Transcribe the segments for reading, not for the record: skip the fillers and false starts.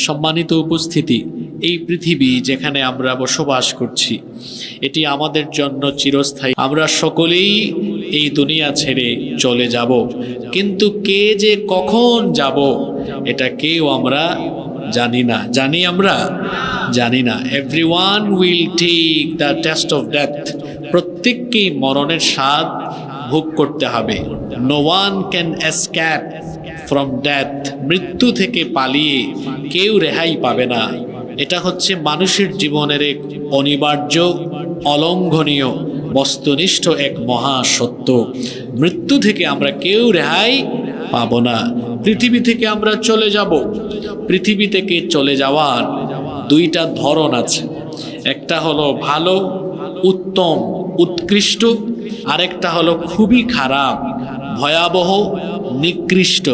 সম্মানিত উপস্থিতি, এই পৃথিবী যেখানে আমরা বসবাস করছি এটি আমাদের জন্য চিরস্থায়ী। আমরা সকলেই এই দুনিয়া ছেড়ে চলে যাব, কিন্তু কে যে কখন যাব এটা কেউ আমরা জানি না। আমরা জানি না। Everyone will take the test of death. প্রত্যেককেই মরণের স্বাদ ভোগ করতে হবে। No one can escape from death. মৃত্যু থেকে পালিয়ে কেউ রেহাই পাবে না। এটা হচ্ছে মানুষের জীবনের এক অনিবার্য, অলঙ্ঘনীয়, বস্তুনিষ্ঠ এক মহা সত্য। মৃত্যু থেকে আমরা কেউ রেহাই পাবো না। পৃথিবী থেকে আমরা চলে যাব। পৃথিবী থেকে চলে যাওয়ার দুইটা ধরন আছে। একটা হলো ভালো, উত্তম, উৎকৃষ্ট, আরেকটা হলো খুবই খারাপ, ভয়াবহ, নিকৃষ্ট।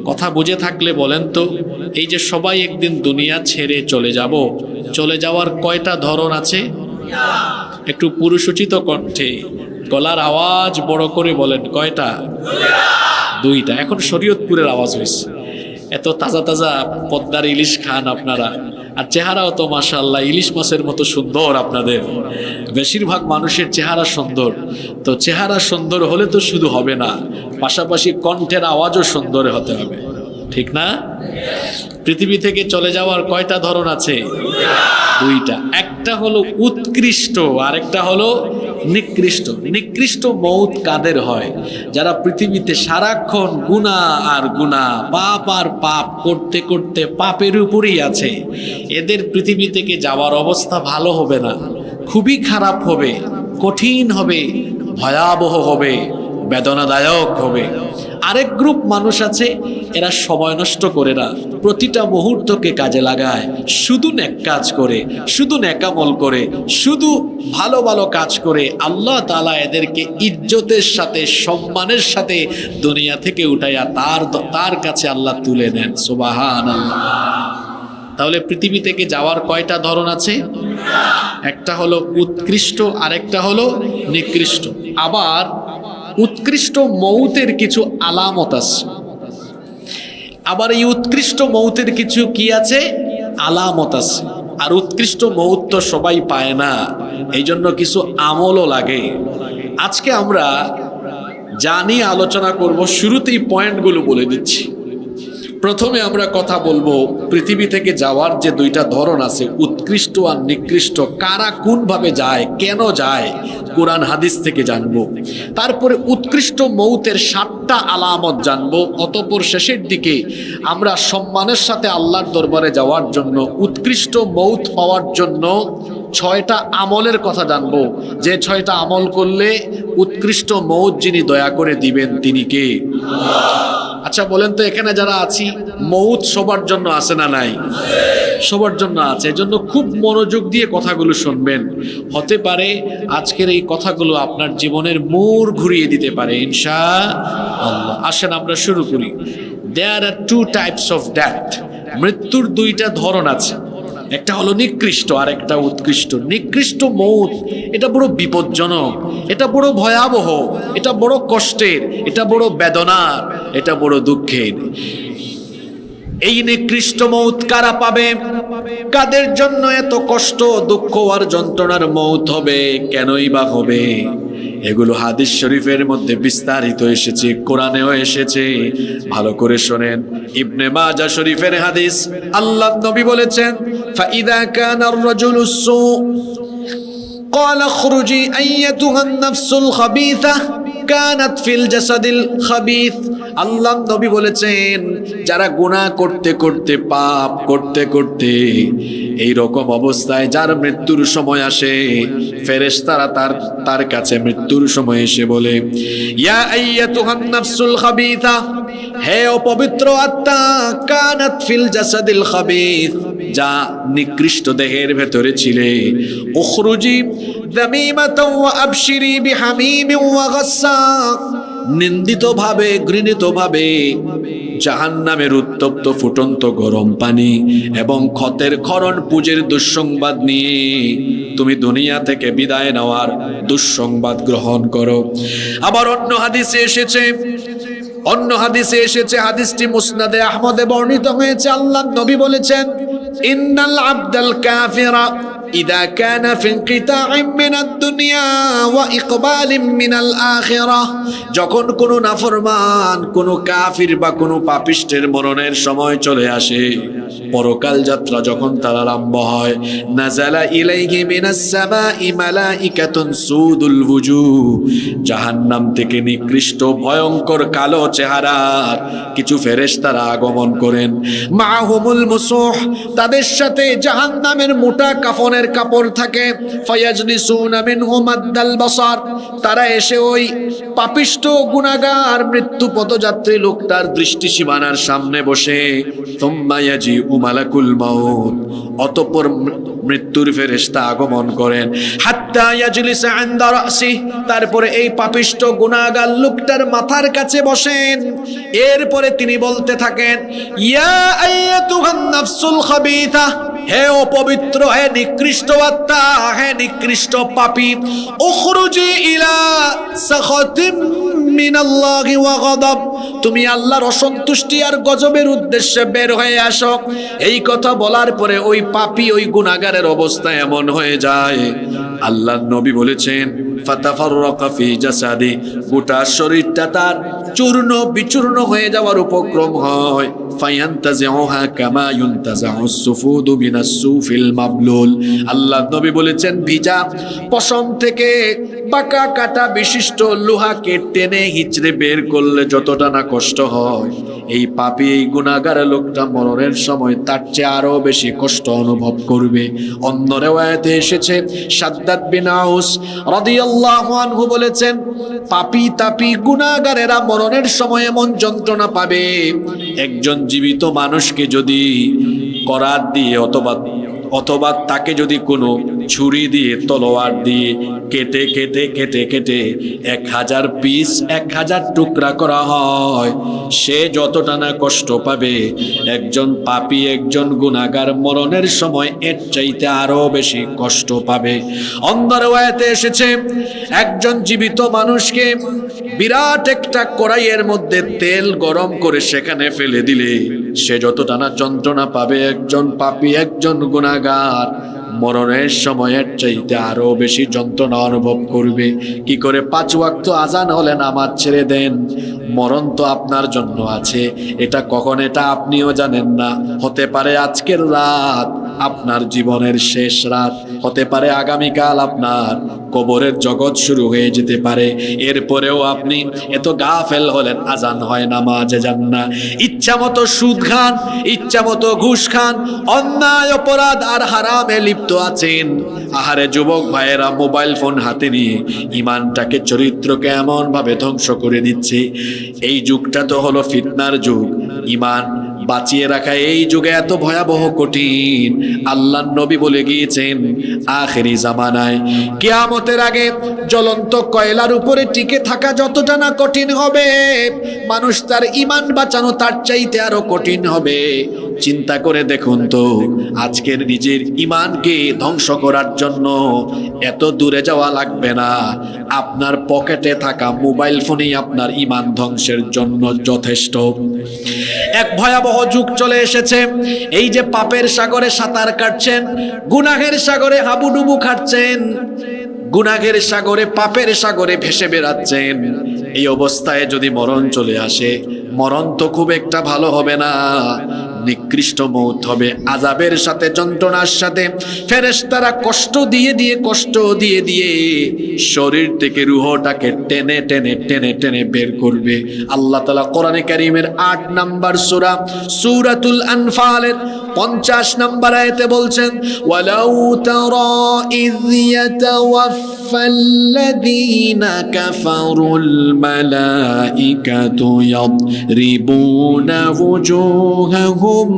কথা বুঝে থাকলে বলেন তো, এই যে সবাই একদিন দুনিয়া ছেড়ে চলে যাব, চলে যাওয়ার কয়টা ধরন আছে? একটু পুরুষোচিত কণ্ঠে গলার আওয়াজ বড় করে বলেন, কয়টা? দুইটা। এখন শরীয়তপুরের আওয়াজ হয়েছে। এত তাজা তাজা পদ্মার ইলিশ খান আপনারা, আর চেহারাও তো মাশাআল্লাহ ইলিশ মাছের মতো সুন্দর আপনাদের। বেশিরভাগ মানুষের চেহারা সুন্দর, তো চেহারা সুন্দর হলে তো শুধু হবে না, পাশাপাশি কণ্ঠের আওয়াজও সুন্দর হতে হবে, ঠিক না? পৃথিবী থেকে চলে যাওয়ার কয়টা ধরন আছে? দুইটা। একটা হলো উৎকৃষ্ট, আরেকটা হলো নিকৃষ্ট। নিকৃষ্ট মৌত কাদের হয়? যারা পৃথিবীতে সারাক্ষণ গুনাহ আর গুনাহ, পাপ আর পাপ করতে করতে পাপের উপরেই আছে। এদের পৃথিবী থেকে যাওয়ার অবস্থা ভালো হবে না, খুবই খারাপ হবে, কঠিন হবে, ভয়াবহ হবে, বেদনাদায়ক হবে। আরেক গ্রুপ মানুষ আছে, এরা সময় নষ্ট করে না, প্রতিটা মুহূর্তকে কাজে লাগায়, শুধু নেক কাজ করে, শুধু নেকামল করে, শুধু ভালো ভালো কাজ করে। আল্লাহ তাআলা এদেরকে ইজ্জতের সাথে, সম্মানের সাথে দুনিয়া থেকে উঠাইয়া তার কাছে আল্লাহ তুলে নেন। সুবহানাল্লাহ। তাহলে পৃথিবী থেকে যাওয়ার কয়টা ধরন আছে? একটা হলো উৎকৃষ্ট, আরেকটা হলো নিকৃষ্ট। আবার উৎকৃষ্ট মৌতের কিছু আলামত আছে। আবার এই উৎকৃষ্ট মৌতের কিছু কি আছে? আলামত আছে। আর উৎকৃষ্ট মৌত তো সবাই পায় না, এই জন্য কিছু আমলও লাগে। আজকে আমরা জানি আলোচনা করব, শুরুতেই পয়েন্টগুলো বলে দিচ্ছি। প্রথমে আমরা কথা বলবো পৃথিবী থেকে যাওয়ার যে দুইটা ধরন আছে, উৎকৃষ্ট আর নিকৃষ্ট, কারা কোন ভাবে যায়, কেন যায়, কোরআন হাদিস থেকে জানবো। তারপরে উৎকৃষ্ট মৌতের 7টা আলামত জানবো। অতঃপর শেষের দিকে আমরা সম্মানের সাথে আল্লাহর দরবারে যাওয়ার জন্য, উৎকৃষ্ট মৌত পাওয়ার জন্য 6টা আমলের কথা জানবো, যে 6টা আমল করলে উৎকৃষ্ট মৌত যিনি দয়া করে দিবেন তিনি কে? আচ্ছা বলেন তো, এখানে যারা আছি মৌত সবার জন্য আছে না নাই? সবার জন্য আছে। এজন্য খুব মনোযোগ দিয়ে কথাগুলো শুনবেন। হতে পারে আজকের এই কথাগুলো আপনার জীবনের মোড় ঘুরিয়ে দিতে পারে ইনশাআল্লাহ। আসেন আমরা শুরু করি। দেয়ার আর 2 টাইপস অফ ডেথ। মৃত্যুর 2টা ধরন আছে, একটা হলো নিকৃষ্ট আর একটা উৎকৃষ্ট। নিকৃষ্ট মৌত এটা বড় বিপজ্জনক, এটা বড় ভয়াবহ, এটা বড় কষ্টের, এটা বড় বেদনার, এটা বড় দুঃখের। এই নিকৃষ্ট মৌত কারা পাবে? কাদের জন্য এত কষ্ট, দুঃখ আর যন্ত্রণার মৌত হবে? কেনই বা হবে? এগুলো হাদিস শরীফের মধ্যে বিস্তারিত এসেছে, কোরআনেও এসেছে। ভালো করে শোনেন। ইবনে মাজাহ শরীফের হাদিস, আল্লাহর নবী বলেছেন, ফাইদা কানার রাজুলুস সু قال اخرجي ايتها النفس الخبيثه كانت في الجسد الخبيث। আল্লাহ নবী বলেছেন, যারা গুনাহ করতে করতে, পাপ করতে করতে এই রকম অবস্থায় যার মৃত্যুর সময় আসে, ফেরেশতারা তার কাছে মৃত্যুর সময় এসে বলে, ইয়া আইয়াতুহান নাফসুল খাবিথা, হে অপবিত্র আত্মা, কানাত ফিল জাসাদিল খাবিথ, যা নিকৃষ্ট দেহের ভেতরে ছিলে, উখরুজি দামিমাতাও ওয়া আবশিরি বিহামিমিন ওয়া গাসসাক, নিন্দিত ভাবে, ঘৃণিত ভাবে জাহান্নামের উত্তপ্ত ফুটন্ত গরম পানি এবং ক্ষতের ক্ষরণ পুজের দুঃসংবাদ নিয়ে তুমি দুনিয়া থেকে বিদায় নেওয়ার দুঃসংবাদ গ্রহণ করো। আবার অন্য হাদিসে এসেছে, অন্য হাদিসে এসেছে, হাদিসটি মুসনাদে আহমদে বর্ণিত হয়েছে, আল্লাহর নবী বলেছেন, ইন্নাল আবদাল কাফিরা ইদা কানা ফি ইনকিতাইম মিনাদ দুনিয়া ওয়া ইকবালিম মিনাল আখিরাহ, যখন কোনো নাফরমান, কোনো কাফির বা কোনো পাপিষ্টের মরণের সময় চলে আসে, পরকাল যাত্রা যখন তার আরম্ভ হয়, নাযালা ইলাইহি মিনাস সামাই মালাইকাতুন সুদুল ওয়ুজুহ, জাহান্নাম থেকে নিকৃষ্ট ভয়ঙ্কর কালো চেহারার কিছু ফেরেশতারা আগমন করেন, মাহুমুল মুসুহ, তাদের সাথে জাহান্নামের মোটা কাফনের কাপড় থাকে, ফায়াজলিসুনা মিনহু মাদ্দাল বাসার, তারা এসে ওই পাপিষ্ট গুনাহগার মৃত্যু পথযাত্রী লোকটার দৃষ্টি সীমানার সামনে বসে, সুম্মা ইয়াজিউ মালাকুল মাউত, অতঃপর মৃত্যুর ফেরেশতা আগমন করেন, হাত্তা ইয়াজলিসা ইনদা রাসি, তারপরে এই পাপিষ্ট গুনাহগার লোকটার মাথার কাছে বসেন, এরপরে তিনি বলতে থাকেন, ইয়া আইয়াতুহান নাফসুল খাবিথা, হে অপবিত্র, হে নিকৃষ্ট আত্মা, হে নিকৃষ্ট পাপী, উখরুজি ইলা সাখাতিম মিনাল্লাহি ওয়া গাদাব, তুমি আল্লাহর অসন্তুষ্টি আর গজবের উদ্দেশ্যে বের হয়ে আসো। এই কথা বলার পরে ওই পাপী, ওই গুনাহগারের অবস্থা এমন হয়ে যায়, আল্লাহর নবী বলেছেন, ফাতাফাররাকা ফি জাসাদি, গোটা শরীরটা তার চূর্ণ বিচূর্ণ হয়ে যাওয়ার উপক্রম হয়, ফায়ান্তাজিউহা কামা ইউনতাজাউস সুফুদু মিনাস সুফিল মাবলুল, আল্লাহর নবী বলেছেন, ভিজা পশম থেকে বাঁকা কাটা বিশিষ্ট লোহাকে টেনে হিচড়ে বের করলে যতটা না কষ্ট হয়, এই পাপী, এই গুনাহগার লোকটা মরণের সময় তার চেয়ে আরো বেশি কষ্ট অনুভব করবে। অন্য রিওয়ায়াতে এসেছে, সাদ্দাদ বিন আউস রাদিয়াল্লাহু আনহু বলেছেন, পাপী তাপী গুনাহগারেরা মরণের সময় এমন যন্ত্রণা পাবে, একজন জীবিত মানুষকে যদি করাত দিয়ে অথবা তাকে যদি কোনো ছুরি দিয়ে, তলোয়ার দিয়ে কেটে কেটে কেটে কেটে 1000 পিস, 1000 টুকরা করা হয়, সে যতটা না কষ্ট পাবে, একজন পাপী, একজন গুনাহগার মরণের সময় এর চাইতে আরো বেশি কষ্ট পাবে। অন্য রিওয়ায়াতে এসেছে, একজন জীবিত মানুষকে বিরাট একটা কড়াইয়ের মধ্যে তেল গরম করে সেখানে ফেলে দিলে সে যতটা না যন্ত্রণা পাবে, একজন পাপী, একজন গুনাহগার মরণের সময়ের চাইতে আরো বেশি যন্ত্রণা অনুভব করবে। কি করে 5 ওয়াক্ত আজান হলে নামাজ ছেড়ে দেন? মরণ তো আপনার জন্য আছে, এটা কখন, এটা আপনিও জানেন না। হতে পারে আজকের রাত আপনার জীবনের শেষ রাত, হতে পারে আগামীকাল আপনার কবরের জগৎ শুরু হয়ে যেতে পারে। এরপরেও আপনি এত গাফেল হলেন, আজান হয়, নামাজে যান না, ইচ্ছা মতো সুদ খান, ইচ্ছা মতো ঘুষ খান, অন্যায় অপরাধ আর হারামে লিপ্ত আছেন। আহারে যুবক ভাইয়েরা, মোবাইল ফোন হাতে নিয়ে ইমানটাকে, চরিত্রকে এমন ভাবে ধ্বংস করে দিচ্ছে। এই যুগটা তো হলো ফিতনার যুগ। ইমান বাঁচিয়ে রাখা এই যুগে এত ভয়াবহ কঠিন। আল্লাহর নবী বলে গিয়েছেন, আখেরি জামানায় কিয়ামতের আগে জ্বলন্ত কয়লার উপরে টিকে থাকা যতটা না কঠিন হবে, মানুষ তার ইমান বাঁচানো তার চাইতে আরো কঠিন হবে। চিন্তা করে দেখুন তো, আজকের নিজের ইমানকে ধ্বংস করার জন্য এত দূরে যাওয়া লাগবে না, আপনার পকেটে থাকা মোবাইল ফোনেই আপনার ইমান ধ্বংসের জন্য যথেষ্ট। এক ভয়াবহ যুগ চলে এসেছে। এই যে পাপের সাগরে সাঁতার কাটছেন, গুনাহের সাগরে হাবুডুবু খাচ্ছেন, গুনাহের সাগরে, পাপের সাগরে ভেসে বেড়াচ্ছেন, এই অবস্থায় যদি মরণ চলে আসে, মরণ তো খুব একটা ভালো হবে না, নিকৃষ্ট মৌত হবে। আযাবের সাথে, যন্ত্রণার সাথে ফেরেশতারা কষ্ট দিয়ে দিয়ে শরীর থেকে রূহটাকে টেনে টেনে টেনে টেনে বের করবে। আল্লাহ তাআলা কোরআনে কারীমের 8 নম্বর সূরা সূরাতুল আনফালের 50 নম্বর আয়াতে বলছেন, ওয়ালাউ তারা ইয ইয়াতাওয়াফাল্লাযীনা কাফারুল মালাইকাতু يضربون وجوههم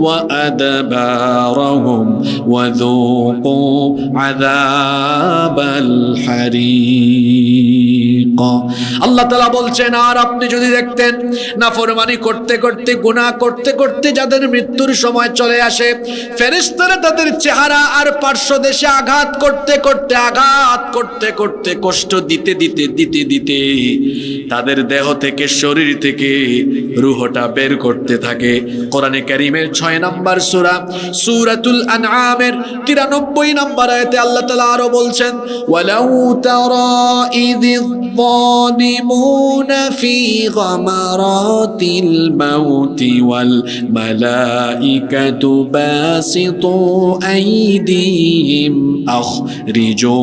وأدبارهم وذوقوا عذاب الحريق আল্লাহ তাআলা বলছেন, আর আপনি যদি দেখতেন নাফরমানি করতে করতে, গুনাহ করতে করতে যাদের মৃত্যুর সময় চলে আসে, ফেরেশতারা তাদের চেহারা আর পার্শ্বদেশে আঘাত করতে করতে কষ্ট দিতে দিতে তাদের দেহ থেকে, শরীর থেকে রূহটা বের করতে থাকে। কোরআনে কারীমের 6 নম্বর সূরা সূরাতুল আনআমের 93 নম্বর আয়াতে আল্লাহ তাআলা আরো বলছেন, ওয়ালাউ তারা ইযিয যালিমুনা ফি গামারাতিল মাউতি ওয়াল মালাইকাতু বাসিতু আইদিহিম আখরিজু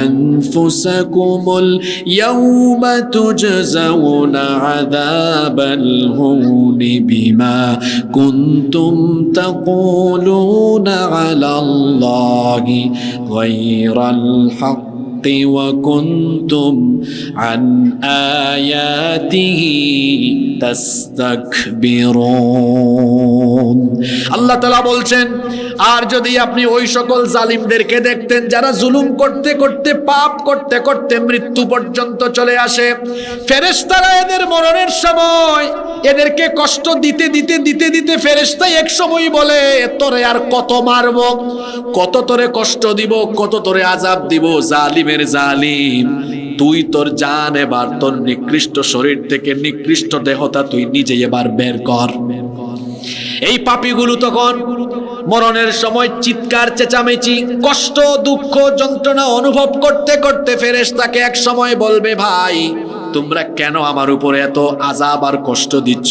আনফুসাকুমুল ইয়াওমা তুজজাউনা আযাবাল হুনি বিমা কুনতুম তাকুলুনা আলাল্লাহি গায়রাল হক وكنتم عن آياته تستكبرون আল্লাহ তাআলা বলছেন, আর যদি আপনি ওই সকল জালিমদেরকে দেখতেন যারা জুলুম করতে করতে, পাপ করতে করতে মৃত্যু পর্যন্ত চলে আসে, ফেরেশতারা এদের মরণের সময় এদেরকে কষ্ট দিতে দিতে ফেরেশতা এক সময় বলে, তোরে আর কত মারবো, কত তোরে কষ্ট দিব, কত তোরে আযাব দিব, জালিমের জালিম, তুই তোর জান এবার তোর নিকৃষ্ট শরীর থেকে, নিকৃষ্ট দেহটা তুই নিজে এবার বের কর। এই পাপীগুলো তখন মরণের সময় চিৎকার চেঁচামেচি, কষ্ট, দুঃখ, যন্ত্রণা অনুভব করতে করতে ফেরেশতাকে এক সময় বলবে, ভাই তোমরা কেন আমার উপরে এত আযাব আর কষ্ট দিচ্ছ?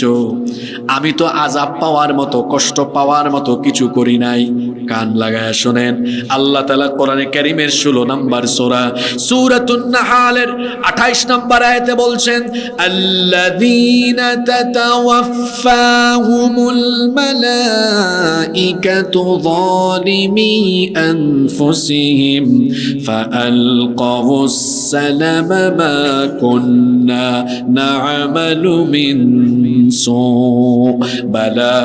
আমি তো আযাব পাওয়ার মতো, কষ্ট পাওয়ার মতো কিছু করি নাই। কান লাগায় শুনেন, আল্লাহ তাআলা কোরআনে কারীমের 16 নম্বর সূরা সূরাতুন নাহালের 28 নম্বর আয়াতে বলছেন, আল্লাযীনা তাতাওয়াফাহুমুল মালাইকাতু যালিমি আনফুসিহিম ফাআলকাউস সালামা মা কুন্না না'মালু মিন সু বালা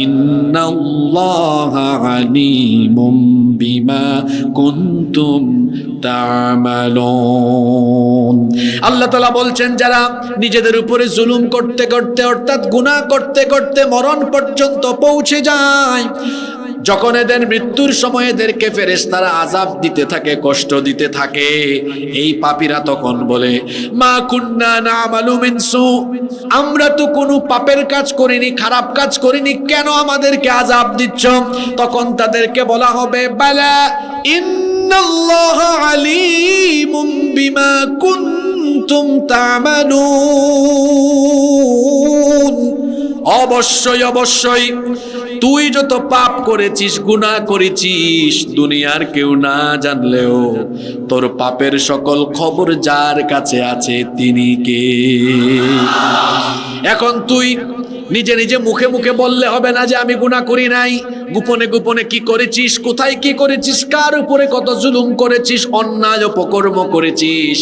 ইন্নাল্লাহা আলিমুম বিমা কুনতুম তা'মালুন। আল্লাহ তাআলা বলছেন, যারা নিজেদের উপরে জুলুম করতে করতে, অর্থাৎ গুনাহ করতে করতে মরণ পর্যন্ত পৌঁছে যায়, যখন এদের মৃত্যুর সময় এদেরকে ফেরেশতারা আযাব দিতে থাকে, কষ্ট দিতে থাকে, এই পাপীরা তখন বলে, মা কুন্না না'মালু মিন সু, আমরা তো কোনো পাপের কাজ করিনি, খারাপ কাজ করিনি, কেন আমাদেরকে আযাব দিচ্ছ? তখন তাদেরকে বলা হবে, বালা ইন্নাল্লাহা আলিমুম বিমা কুনতুম তা'মালুন। অবশ্যই অবশ্যই তুই যত পাপ করেছিস, গুনাহ করেছিস, দুনিয়ার কেউ না জানলেও তোর পাপের সকল খবর যার কাছে আছে তিনি কে? এখন তুই নিজে নিজে মুখে মুখে বললে হবে না যে আমি গুনাহ করি নাই। গোপনে গোপনে কি করেছিস, কোথায় কি করেছিস, কার উপরে কত জুলুম করেছিস, অন্যায় অপকর্ম করেছিস,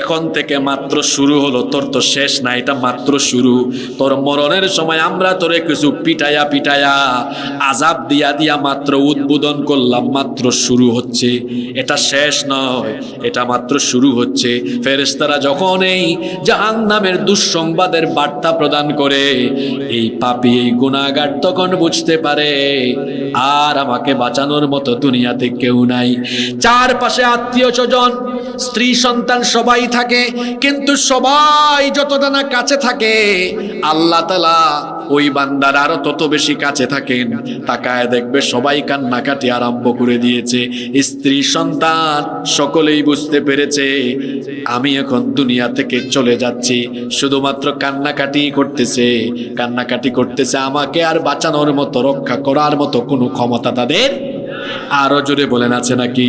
এখন থেকে মাত্র শুরু হলো, তোর তো শেষ না, এটা মাত্র শুরু। তোর মরণের সময় আমরা তোরে কিছু পিটায়া পিটায়া আযাব দিয়া দিয়া মাত্র উদ্বোধন করলাম, মাত্র শুরু হচ্ছে, এটা শেষ নয়, এটা মাত্র শুরু হচ্ছে। ফেরেশতারা যখন এই জাহান্নামের দুঃসংবাদের বার্তা প্রদান করে, এই পাপী, এই গুনাহগার তখন বুঝতে পারে আর আমাকে বাঁচানোর মতো দুনিয়াতে কেউ নাই। চারপাশে আত্মীয় স্বজন, স্ত্রী সন্তান সবাই থাকে, কিন্তু সবাই যতটা না কাছে থাকে, আল্লাহ তাআলা ওই বান্দার আরো তত বেশি কাছে থাকেন। তাকায় দেখবে সবাই কান্নাকাটি আরম্ভ করে দিয়েছে, স্ত্রী সন্তান সকলেই বুঝতে পেরেছে আমি এখন দুনিয়া থেকে চলে যাচ্ছি, শুধুমাত্র কান্নাকাটি করতেছে, কান্নাকাটি করতেছে, আমাকে আর বাঁচানোর মতো, রক্ষা করার মতো কোনো ক্ষমতা তাদের, আরো জোরে বলেন, আছে নাকি?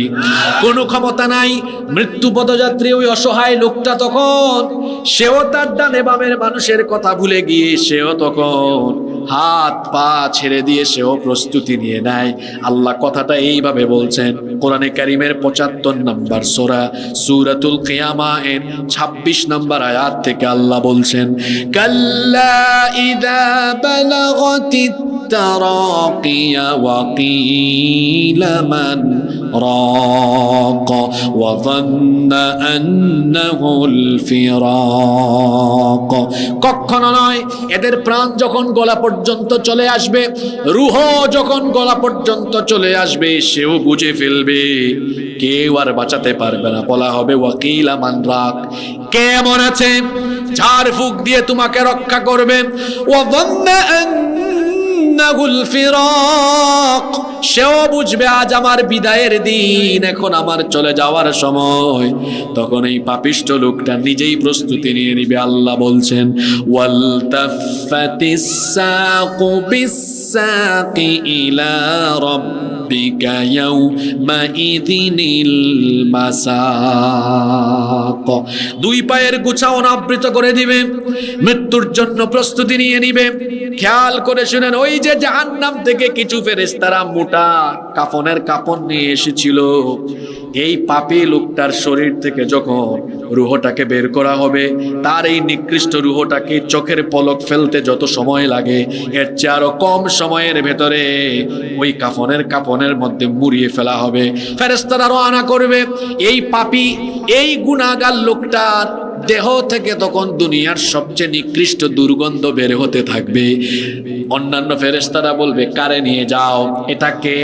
কোনো ক্ষমতা নাই। মৃত্যু পদযাত্রী ওই অসহায় লোকটা তখন, সেও তার ডানে বামের মানুষের কথা ভুলে গিয়ে সেও তখন হাত পা ছেড়ে দিয়ে সেও প্রস্তুতি নিয়ে নেয়। আল্লাহ কথাটা এইভাবে বলছেন কোরআনে কারিমের ৭৫ নম্বর সূরা সূরাতুল কিয়ামা এর ২৬ নম্বর আয়াত থেকে আল্লাহ বলছেন, কাল্লা ইযা বালাগাতিত তারাকিয়া ওয়া কিলা মান রাক ওয়া যান্না আন্নাহুল ফিরাক। কখনো নয়, এদের প্রাণ যখন গলা পর্যন্ত চলে আসবে, রূহ যখন গলা পর্যন্ত চলে আসবে, সেও বুঝে ফেলবে কেউ আর বাঁচাতে পারবে না। বলা হবে ওয়াকিলা মান রাক, কে এমন আছে ঝাড় ফুঁক দিয়ে তোমাকে রক্ষা করবে। ওয়া যান্না আন্নাহুল ফিরাক, সেও বুঝবে আজ আমার বিদায়ের দিন, এখন আমার চলে যাওয়ার সময়। তখন এই পাপিষ্ঠ লোকটা নিজেই প্রস্তুতি নিয়ে নিবে। আল্লাহ বলছেন ওয়ালতাফাতিস সাকু বিসাকি ইলা রাব্বিকা ইয়াউমা ইযিনিল মাসাক, দুই পায়ের গোছা অনাবৃত করে দিবে, মৃত্যুর জন্য প্রস্তুতি নিয়ে নিবে। খেয়াল করে শুনেন, ওই যে জাহান্নাম থেকে কিছু ফেরেশতারা মোটা কাফনের কাপড় নিয়ে এসেছিল, এই পাপী লোকটার শরীর থেকে যখন রূহটাকে বের করা হবে, তার এই নিকৃষ্ট রূহটাকে চোখের পলক ফেলতে যত সময় লাগে, এর চেয়ে আরো কম সময়ের ভেতরে ওই কাফনের মধ্যে মুড়িয়ে ফেলা হবে। ফেরেশতারা রওনা করবে। এই পাপী, এই গুনাহগার লোকটার দেহ থেকে তখন দুনিয়ার সবচেয়ে নিকৃষ্ট দুর্গন্ধ বের হতে থাকবে। অন্যান্য ফেরেশতারা বলবে, কারে নিয়ে যাও, এটাকে,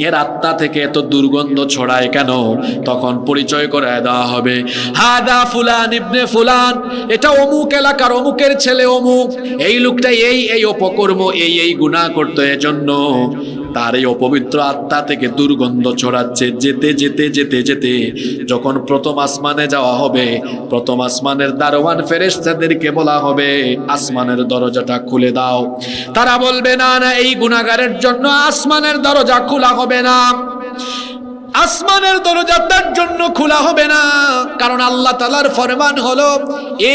এর আত্মা থেকে এত দুর্গন্ধ ছড়ায় কেন? তখন পরিচয় করায় দেওয়া হবে, হাদা ফুলান ইবনে ফুলান, এটা অমুক এলাকার অমুকের ছেলে অমুক, এই লোকটা এই অপকর্ম, এই গুনাহ করতো, এজন্য তার এই অপবিত্র আত্মা থেকে দুর্গন্ধ ছড়াচ্ছে। যেতে যেতে যেতে যেতে যখন প্রথম আসমানে যাওয়া হবে, প্রথম আসমানের দারোয়ান ফেরেশতাদেরকে বলা হবে আসমানের দরজাটা খুলে দাও। তারা বলবে না না, এই গুনাহগারের জন্য আসমানের দরজা খোলা হবে না, আসমানের দরজা তার জন্য খোলা হবে না, কারণ আল্লাহ তাআলার ফরমান হলো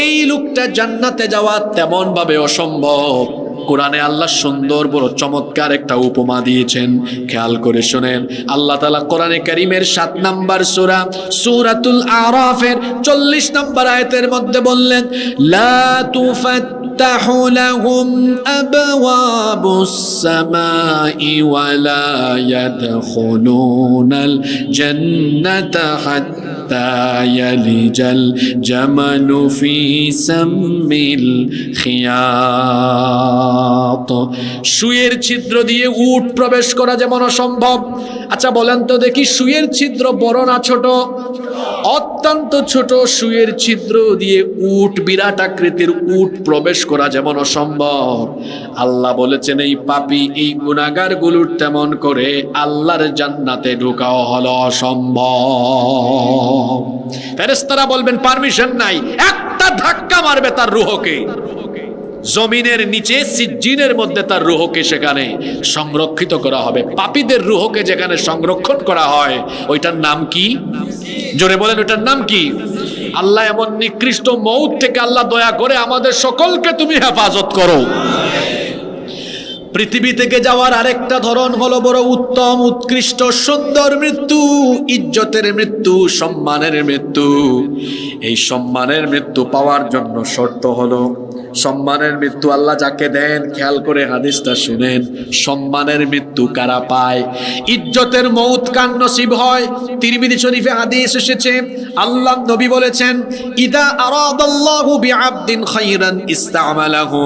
এই লোকটা জান্নাতে যাওয়া তেমন ভাবে অসম্ভব। কোরআনে আল্লাহ সুন্দর বড় চমৎকার একটা উপমা দিয়েছেন, খেয়াল করে শুনেন। আল্লাহ তাআলা কোরআনে কারীমের ৭ নম্বর সূরা সূরাতুল আরাফের ৪০ নম্বর আয়াতের মধ্যে বললেন, লা তুফাত্তাহু লাহুম আবওয়াবুস সামাই ওয়া লা ইয়াদখুলুনাল জান্নাতা হাত্তা ইয়ালিজাল জামালু ফি সাম্মিল খিয়াত। সুয়ের ছিদ্র দিয়ে উট প্রবেশ করা যেমন অসম্ভব। আচ্ছা বলেন তো দেখি, সুয়ের ছিদ্র বড় না ছোট? অত্যন্ত ছোট। সুয়ের ছিদ্র দিয়ে উট, বিরাট আকৃতির উট প্রবেশ করা যেমন অসম্ভব, আল্লাহ বলেছেন এই পাপী, এই গুনাহগার গুলোর তেমন করে আল্লাহর জান্নাতে ঢোকাও হলো অসম্ভব। ফেরেশতারা বলবেন পারমিশন নাই, একটা ধাক্কা মারবে তার রূহকে, জমিনের নিচে সিজ্জিনের মধ্যে তার রূহকে সেখানে সংরক্ষিত করা হবে। পাপীদের রূহকে যেখানে সংরক্ষণ করা হয়, ওইটার নাম কি? জোরে বলেন, ওইটার নাম কি? আল্লাহ এমন নিকৃষ্ট মউত থেকে আল্লাহ দয়া করে আমাদের সকলকে তুমি হেফাজত করো। পৃথিবী থেকে যাওয়ার আরেকটা ধরন হলো বড় উত্তম, উৎকৃষ্ট, সুন্দর মৃত্যু, ইজ্জতের মৃত্যু, সম্মানের মৃত্যু। এই সম্মানের মৃত্যু পাওয়ার জন্য শর্ত হলো, সম্মানের মৃত্যু আল্লাহ যাকে দেন, খেয়াল করে হাদিসটা শুনেন, সম্মানের মৃত্যু কারা পায়? ইজ্জতের মউত কার নসিব হয়? তিরমিজি শরীফে হাদিস এসেছে, আল্লাহ নবী বলেছেন, ইদা আরাদাল্লাহু বিআবদিন খায়রান ইস্তামালাহু,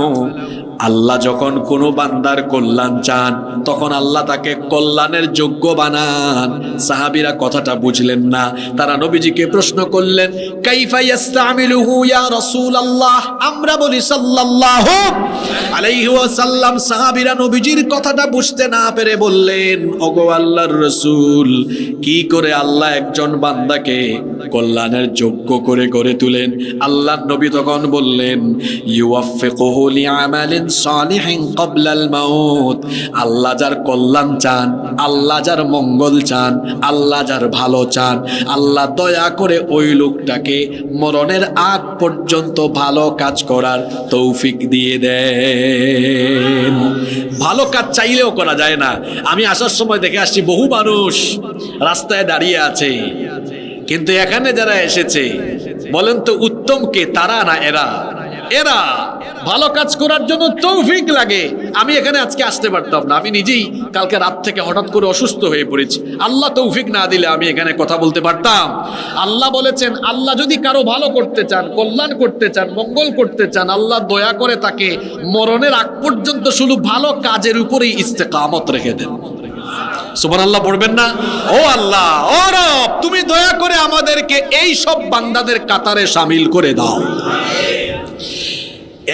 আল্লাহ যখন কোনো বান্দার কল্যাণ চান, তখন আল্লাহ তাকে কল্যাণের যোগ্য বানান। সাহাবীরা কথাটা বুঝলেন না, তারা নবীজিকে প্রশ্ন করলেন, কাইফা ইস্তামিলুহু ইয়া রাসূলুল্লাহ? আমরা বলি সাল্লাল্লাহু আলাইহি ওয়াসাল্লাম। সাহাবীরা নবীজির কথাটা বুঝতে না পেরে বললেন, ওগো আল্লাহর রাসূল, কি করে আল্লাহ একজন বান্দাকে কল্যাণের যোগ্য করে গড়ে তুলেন। আল্লাহর নবী তখন বললেন, ইউওয়াফিকুহু লিআমালিন সালিহিন ক্বাবলাল মাউত। আল্লাহ যার কল্যাণ চান, আল্লাহ যার মঙ্গল চান, আল্লাহ যার ভালো চান, আল্লাহ দয়া করে ওই লোকটাকে মরণের আগ পর্যন্ত ভালো কাজ করার তৌফিক দিয়ে দেন। ভালো কাজ চাইলেও করা যায় না। আমি আসার সময় দেখে আসছি বহু মানুষ রাস্তায় দাঁড়িয়ে আছে, কিন্তু এখানে যারা এসেছে বলেন তো উত্তম কে, তারা না এরা? এরা ভালো কাজ করার জন্য তৌফিক লাগে। আমি এখানে আজকে আসতে পারতাম না, আমি নিজেই কালকে রাত থেকে হঠাৎ করে অসুস্থ হয়ে পড়েছি। আল্লাহ তৌফিক না দিলে আমি এখানে কথা বলতে পারতাম? আল্লাহ বলেছেন, আল্লাহ যদি কারো ভালো করতে চান, কল্যাণ করতে চান, মঙ্গল করতে চান, আল্লাহ দয়া করে তাকে মরণের আগ পর্যন্ত শুধু ভালো কাজের উপরেই ইস্তেকামত রেখে দেন। সুবহানাল্লাহ পড়বেন না? ও আল্লাহ, ও রব, তুমি দয়া করে আমাদেরকে এই সব বান্দাদের কাতারে শামিল করে দাও।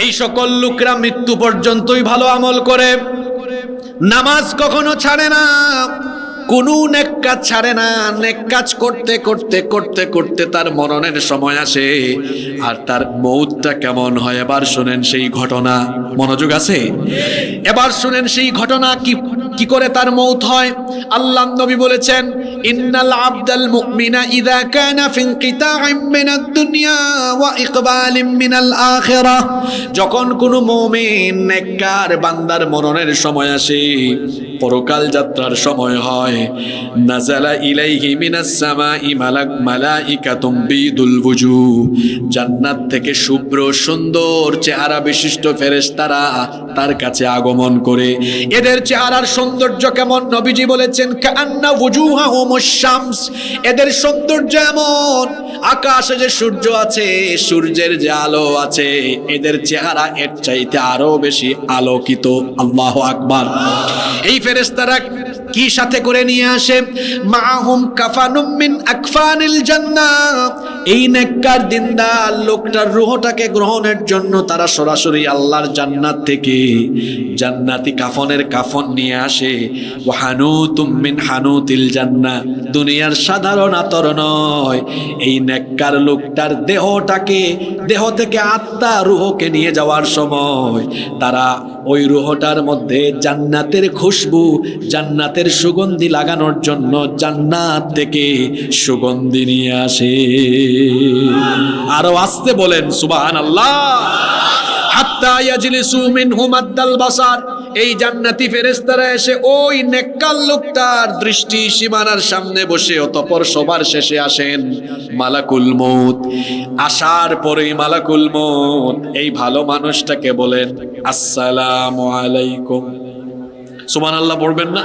এই সকল লোকরা মৃত্যু পর্যন্তই ভালো আমল করে, নামাজ কখনো ছাড়ে না, কোনো নেক কাজ ছাড়ে না। নেক কাজ করতে করতে করতে করতে তার মরণের সময় আসে, আর তার মৌতটা কেমন হয় এবার শুনেন সেই ঘটনা। মনোযোগ আছে? এবার শুনেন সেই ঘটনা কি করে তার মৌত হয়। আল্লাহর নবী বলেছেন, ইন্নাল আবদাল মুমিনা ইযা কানা ফি ইনকিতাইম মিনাদ দুনিয়া ওয়া ইকবালিম মিনাল আখিরাহ। যখন কোনো মুমিন নেককার বান্দার মরণের সময় আসে, পরকাল যাত্রার সময় হয়, নাযালা ইলাইহি মিনাস সামাই মালাইকাতুম বিদুল ওয়ুজুহ। জান্নাত থেকে শুভ্র সুন্দর চেহারা বিশিষ্ট ফেরেশতারা তার কাছে আগমন করে। এদের চেহারার সৌন্দর্য কেমন? নবীজি বলেছেন, কাআন্না ওয়ুজুহাহুমুশ শামস। এদের সৌন্দর্য এমন, আকাশে যে সূর্য আছে, সূর্যের যে আলো আছে, এদের চেহারা এর চাইতে আরো বেশি আলোকিত। আল্লাহু আকবার। এই ফেরেশতারা কি সাথে করে নিয়ে আসে? মাআহুম কাফানুম মিন আকফানিল জান্নাহ। এই নেককার দিনদার লোকটার রূহটাকে গ্রহণের জন্য তারা সরাসরি আল্লাহর জান্নাত থেকে জান্নাতি কাফনের কাফন নিয়ে আসে। ওয়া হানুতুম মিন হানুতিল জান্নাহ। দুনিয়ার সাধারণ আতর নয়, এই নেককার লোকটার দেহ থেকে আত্মা রূহকে নিয়ে যাওয়ার সময় তারা ওই রূহটার মধ্যে জান্নাতের খুশবু, জান্নাতের সুগন্ধি লাগানোর জন্য জান্নাত থেকে সুগন্ধি নিয়ে আসে। আরো আসতে বলেন সুবহানাল্লাহ। হাত্তা ইয়াজলিসু মিনহু মাদ্দাল বাসার। এই জান্নাতি ফেরেশতারা এসে ওই নেককার লোকটার দৃষ্টি সীমানার সামনে বসে অতঃপর সবার শেষে আসেন মালাকুল মউত। আসার পরেই মালাকুল মউত এই ভালো মানুষটাকে বলেন, আসসালামু আলাইকুম। সুবহানাল্লাহ পড়বেন না?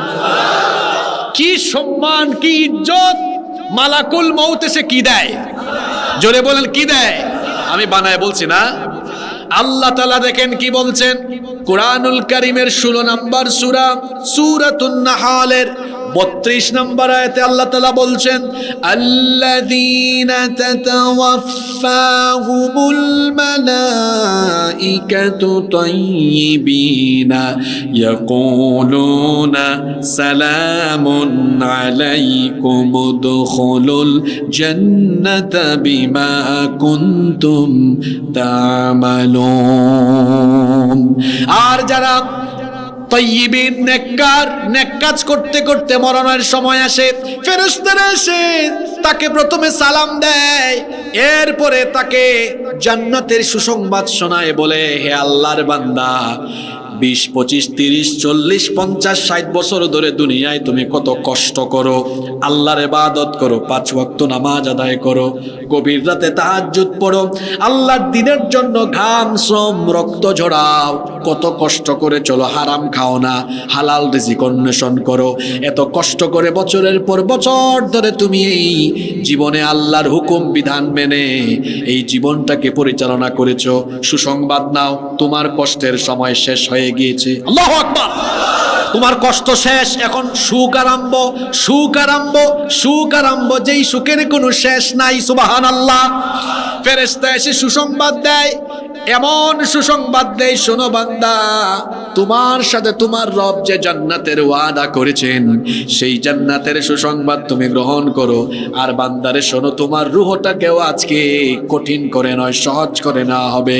কি সম্মান, কি ইজ্জত! মালাকুল মউত এসে কি দেয়? জোরে বলেন, কি দেয়? আমি বানায় বলছি না। আল্লাহ তাআলা দেখেন কি বলছেন কুরআনুল কারীমের 16 নম্বর সূরা সূরাতুন নাহলের 32 নম্বর আয়াতে আল্লাহ তাআলা বলছেন, আল্লাযীনা তাতাওয়াফাহুমুল মালাইকাতু তাইয়্যিবিনা ইয়াকুলুনা সালামুন আলাইকুম উদখুলুল জান্নাতা বিমা কুনতুম তা'মালুন। আর যারা তাইয়্যিবিন নেককার, নেক কাজ করতে করতে মরণের সময় আসে, ফেরেশতারা এসে তাকে প্রথমে সালাম দেয়, এরপরে তাকে জান্নাতের সুসংবাদ শোনায়, বলে, হে আল্লাহর বান্দা, 20, 25, 30, 40, 50, 60 বছর ধরে দুনিয়ায় তুমি কত কষ্ট করো, আল্লাহর ইবাদত করো, 5 ওয়াক্ত নামাজ আদায় করো, গভীর রাতে তাহাজ্জুদ পড়ো, আল্লাহর দ্বীনের জন্য ঘাম শ্রম রক্ত ঝরাও, কত কষ্ট করে চলো, হারাম খাও না, হালাল রিজিক অন্বেষণ করো। এত কষ্ট করে বছরের পর বছর ধরে তুমি এই জীবনে আল্লাহর হুকুম বিধান মেনে এই জীবনটাকে পরিচালনা করেছো। সুসংবাদ নাও, তোমার কষ্টের সময় শেষ হয়ে গিয়েছে। আল্লাহু আকবার। তোমার কষ্ট শেষ, এখন সুখ আরম্ভ, সুখ আরম্ভ, সুখ আরম্ভ, যেই সুখের কোনো শেষ নাই। সুবহানাল্লাহ। ফেরেশতা এসে সুসংবাদ দেয়, এমন সুসংবাদ দেই, শোনো বান্দা, তোমার সাথে তোমার রব যে জান্নাতের ওয়াদা করেছেন সেই জান্নাতের সুসংবাদ তুমি গ্রহণ করো। আর বান্দারে শোনো, তোমার রূহটাকেও আজকে কঠিন করে নয়, সহজ করে নেওয়া হবে।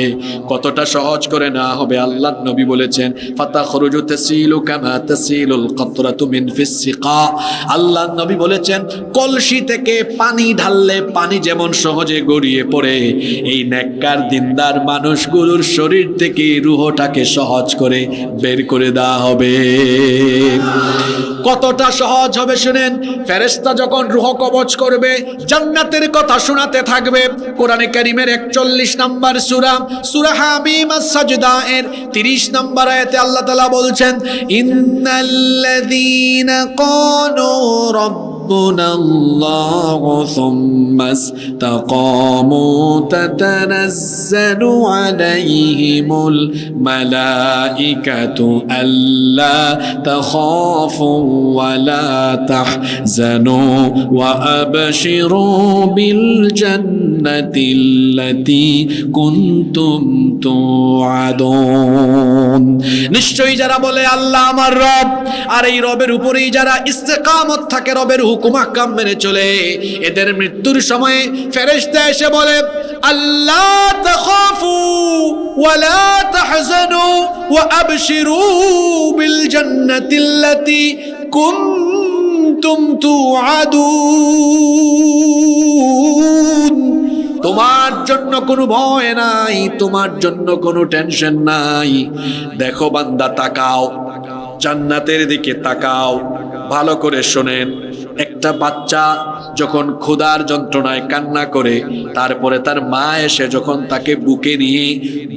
কতটা সহজ করে নেওয়া হবে? আল্লাহর নবী বলেছেন, ফাতাখরুজু তাসিলু কামা তাসিলুল কাতরাতু মিন ফিস সিকা। আল্লাহর নবী বলেছেন, কলসি থেকে পানি ঢাললে পানি যেমন সহজে গড়িয়ে পড়ে, এই নেককার দিনদার মানুষগুলোর শরীর থেকে রূহটাকে সহজ করে বের করে দেওয়া হবে। কতটা সহজ হবে শুনেন। ফেরেশতা যখন রূহ কবজ করবে, জান্নাতের কথা শোনাতে থাকবে। কোরআনে কারীমের 41 নম্বর সূরা, সূরা হামিম আস-সাজদা এর 30 নম্বর আয়াতে আল্লাহ তাআলা বলছেন, ইন্নাল্লাযীনা ক্বালু ربنا الله ثم استقاموا تتنزل عليهم الملائكة ألا تخافوا ولا تحزنوا وأبشروا بالجنة التي كنتم توعدون। নিশ্চয়ই যারা বলে আল্লাহ আমার রব, আর এই রবের উপরেই যারা ইস্তেকামত থাকে, রবের হুকুম আহকাম মেনে চলে, এদের মৃত্যুর সময়ে ফেরেশতা এসে বলে, আল্লাহ তাখাফু ওয়ালা তাহজানু ওয়া আবশিরু বিল জান্নাতিল্লাতী কুনতুম তুআদুন। তোমার জন্য কোনো ভয় নাই, তোমার জন্য কোনো টেনশন নাই। দেখো বান্দা, তাকাও, জান্নাতের দিকে তাকাও, ভালো করে শোনেন। একটা বাচ্চা যখন ক্ষুধার যন্ত্রণায় কান্না করে, তারপরে তার মা এসে যখন তাকে বুকে নিয়ে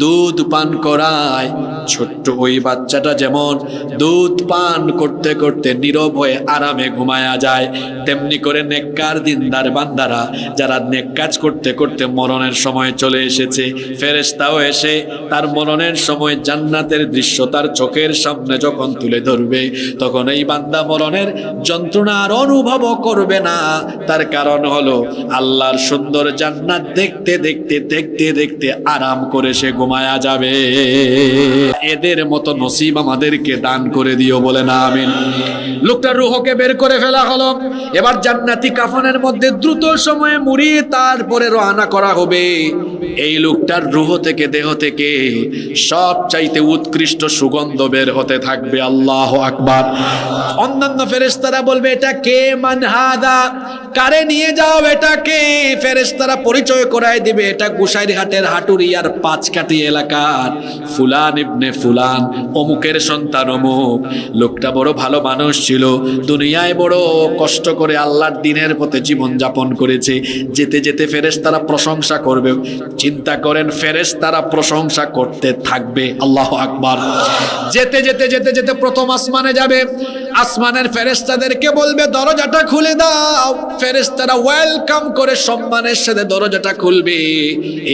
দুধ পান করায়, ছোট্ট ওই বাচ্চাটা যেমন দুধ পান করতে করতে নীরব হয়ে আরামে ঘুমায়া যায়, তেমনি করে নেককার দিনদার বান্দারা যারা নেক কাজ করতে করতে মরণের সময় চলে এসেছে, ফেরেশতাও এসে তার মরণের সময় জান্নাতের দৃশ্য তার চোখের সামনে যখন তুলে ধরবে, তখন এই বান্দা মরণের যন্ত্রণা আর অনুভব করবে না। তার কারণ হলো আল্লাহর সুন্দর জান্নাত দেখতে দেখতে দেখতে দেখতে আরাম করে সে ঘুমায়া যাবে। এদের মতো নসিব আমাদেরকে দান করে দিও, বলে না আমিন। লোকটার রূহকে বের করে ফেলা হলো। এবার জান্নাতি কাফনের মধ্যে দ্রুত সময়ে মুড়িয়ে তারপরে রওনা করা হবে। এই লোকটার রূহ থেকে, দেহ থেকে সব চাইতে উৎকৃষ্ট সুগন্ধ বের হতে থাকবে। আল্লাহু আকবার। অন্যান্য ফেরেশতারা বলবে, এটা কে? মান হাদা, কারে নিয়ে যাও এটাকে? ফেরেশতারা পরিচয় করায় দিবে, এটা গোসাইরহাটের হাটুরিয়ার পাঁচকাঠি এলাকার ফুলান ইবনে ফুলান, অমুকের সন্তান অমুক। লোকটা বড় ভালো মানুষ ছিল, দুনিয়ায় বড় কষ্ট করে আল্লাহর দ্বীনের পথে জীবন যাপন করেছে। যেতে যেতে ফেরেশতারা প্রশংসা করবে। চিন্তা করেন, ফেরেশতারা প্রশংসা করতে থাকবে। আল্লাহু আকবার। যেতে যেতে যেতে যেতে প্রথম আসমানে যাবে। আসমানের ফেরেশতাদেরকে বলবে, দরজাটা খুলে দাও। ফেরেশতারা ওয়েলকাম করে সম্মানের সাথে দরজাটা খুলবে।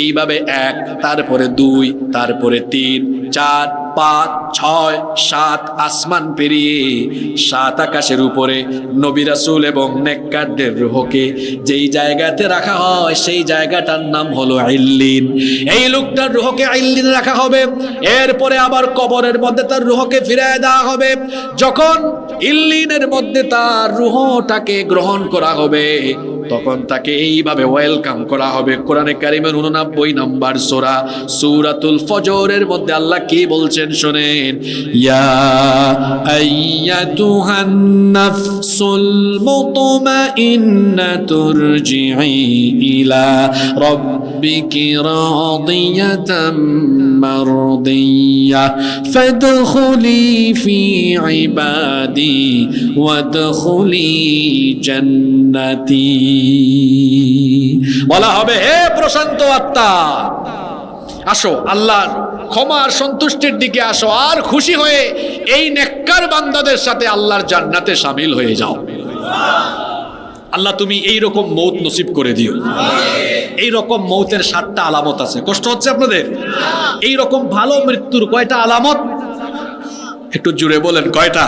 এইভাবে 1, তারপরে 2, তারপরে 3, 4, 5, 6, 7 আসমান পেরিয়ে 7 আকাশের উপরে নবী রাসূল এবং নেককারদের রূহকে যেই জায়গাতে রাখা হয়, সেই জায়গাটার নাম হলো ইল্লিন। এই লোকটার রূহকে ইল্লিনে রাখা হবে। এরপরে আবার কবরের মধ্যে তার রূহকে ফিরিয়ে দেওয়া হবে। যখন ইল্লিনের মধ্যে তার রূহটাকে গ্রহণ করা হবে, তখন তাকে এইভাবে ওয়েলকাম করা হবে। কোরআনে কারীমের 89 নম্বর সূরা, সূরাতুল ফজরের মধ্যে আল্লাহ কি বলছেন শুনেন। ইয়া আইয়াতুহান নাফসুল মুতমাইন্নাতু রজিই ইলা রাব্বিকি রাদিয়াতাম মারদিয়া ফাদখুলি ফি ইবাদি ওয়াদখুলি জান্নাতি। বলা হবে, হে প্রশান্ত আত্মা, আসো আল্লাহর ক্ষমার সন্তুষ্টির দিকে আসো, আর খুশি হয়ে এই নেককার বান্দাদের সাথে আল্লাহর জান্নাতে শামিল হয়ে যাও। আল্লাহ তুমি এই রকম মৌত নসিব করে দিও। এই রকম মৌতের 7টা আলামত আছে। কষ্ট হচ্ছে আপনাদের? এই রকম ভালো মৃত্যুর কয়টা আলামত? একটু জুড়ে বলেন, কয়টা?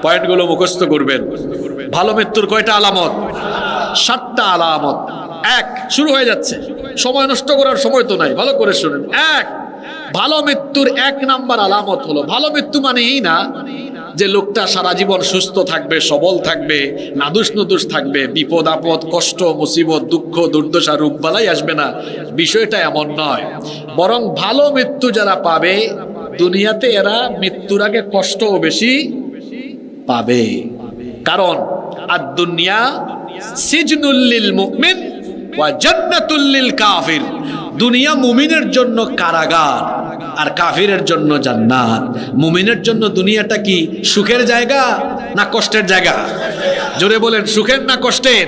পয়েন্টগুলো মুখস্থ করবেন। ভালো মৃত্যুর কয়টা আলামত? 7টা আলামত। এক, শুরু হয়ে যাচ্ছে, সময় নষ্ট করার সময় তো নাই, ভালো করে শুনেন। এক, ভালো মৃত্যুর এক নাম্বার আলামত হলো, ভালো মৃত্যু মানে এই না যে লোকটা সারা জীবন সুস্থ থাকবে, সবল থাকবে, নাদুস নুদুস থাকবে, বিপদ আপদ কষ্ট মুসিবত দুঃখ দুর্দশা রোগ বালাই আসবে না, বিষয়টা এমন নয়। বরং ভালো মৃত্যু যারা পাবে দুনিয়াতে এরা মৃত্যুর আগে কষ্টও বেশি পাবে। কারণ আর দুনিয়া সিজনুল লিল মুমিন ওয়া জান্নাতুল লিল কাফির, দুনিয়া মুমিনের জন্য কারাগার আর কাফিরের জন্য জান্নাত। মুমিনের জন্য দুনিয়াটা কি সুখের জায়গা না কষ্টের জায়গা? জোরে বলেন, সুখের না কষ্টের?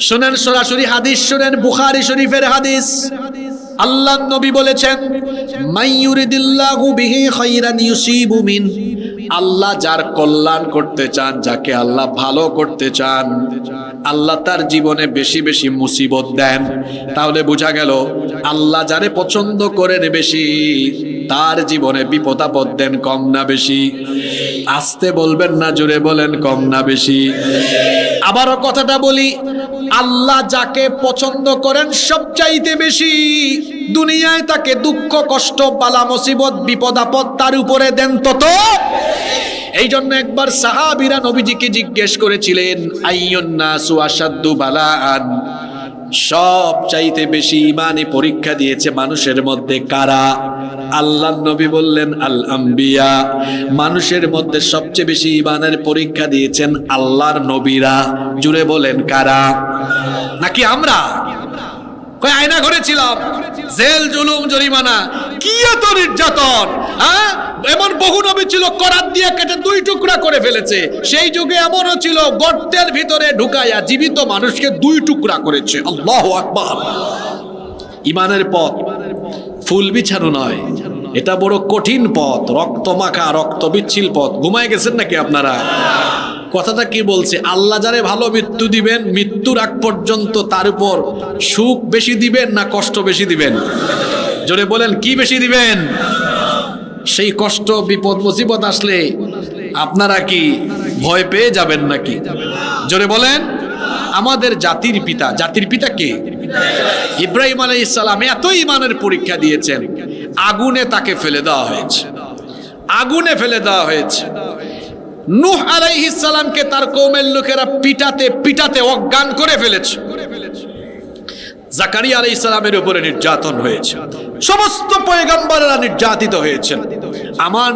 শুনেন সরাসরি হাদিস শুনেন, বুখারী শরীফের হাদিস। আল্লাহর নবী বলেছেন, মাইয়ুরিদিল্লাহু বিহি খাইরান ইউসিবু মিন, আল্লাহ যার কল্যাণ করতে চান, যাকে আল্লাহ ভালো করতে চান, আল্লাহ তার জীবনে বেশি বেশি মুসিবত দেন। তাহলে বোঝা গেল আল্লাহ যারে পছন্দ করেন বেশি, তার জীবনে বিপদ আপদ দেন কম না বেশি? আস্তে বলবেন না, জোরে বলেন, কম না বেশি? আবারও কথাটা বলি, আল্লাহ যাকে পছন্দ করেন সবচাইতে বেশি, দুনিয়ায় তাকে দুঃখ কষ্ট বালা মুসিবত বিপদ আপদ তার উপরে দেন তত। এই জন্য একবার সাহাবীরা নবীজিকে জিজ্ঞেস করেছিলেন, আইয়ুন নাসু আশাদ্দু বালাআন, সব চাইতে বেশি ইমানি পরীক্ষা দিয়েছে মানুষের মধ্যে কারা? আল্লাহর নবী বললেন, আল আম্বিয়া, মানুষের মধ্যে সবচেয়ে বেশি ইমানের পরীক্ষা দিয়েছেন আল্লাহর নবীরা। জুড়ে বলেন, কারা? নাকি আমরা? কই আয়না ঘরে ছিলাম, জেল জুলুম জরিমানা, কি এত নির্যাতন! হ্যাঁ, এমন বহু নবী ছিল করাত দিয়ে কেটে দুই টুকরা করে ফেলেছে। সেই যুগে এমনও ছিল গর্তের ভিতরে ঢুকাইয়া জীবিত মানুষকে দুই টুকরা করেছে। আল্লাহু আকবার! ইমানের পথ ফুল বিছানো নয়, এটা বড় কঠিন পথ, রক্ত মাখা রক্ত বিচ্ছিল পথ। ঘুমায় গেছেন নাকি আপনারা? কথাটা কি বলছে? আল্লাহ যারে ভালো মৃত্যু দিবেন, মৃত্যুর আগ পর্যন্ত তার উপর সুখ বেশি দিবেন না কষ্ট বেশি দিবেন? জোরে বলেন, কি বেশি দিবেন? সেই কষ্ট বিপদ মুসিবত আসলে আপনারা কি ভয় পেয়ে যাবেন নাকি? জোরে বলেন। আমাদের জাতির পিতা, জাতির পিতা কে? ইব্রাহিম আলাইহিস সালাম এত ইমানের পরীক্ষা দিয়েছেন, আগুনে তাকে ফেলে দেওয়া হয়েছে, আগুনে ফেলে দেওয়া হয়েছে। নূহ আলাইহিস সালামকে তার কওমের লোকেরা পিটাতে পিটাতে অজ্ঞান করে ফেলেছে। জাকারিয়া আলাইহিস সালামের উপরে নির্যাতন হয়েছে, সমস্ত পয়গম্বররা নির্যাতিত হয়েছেন। আমার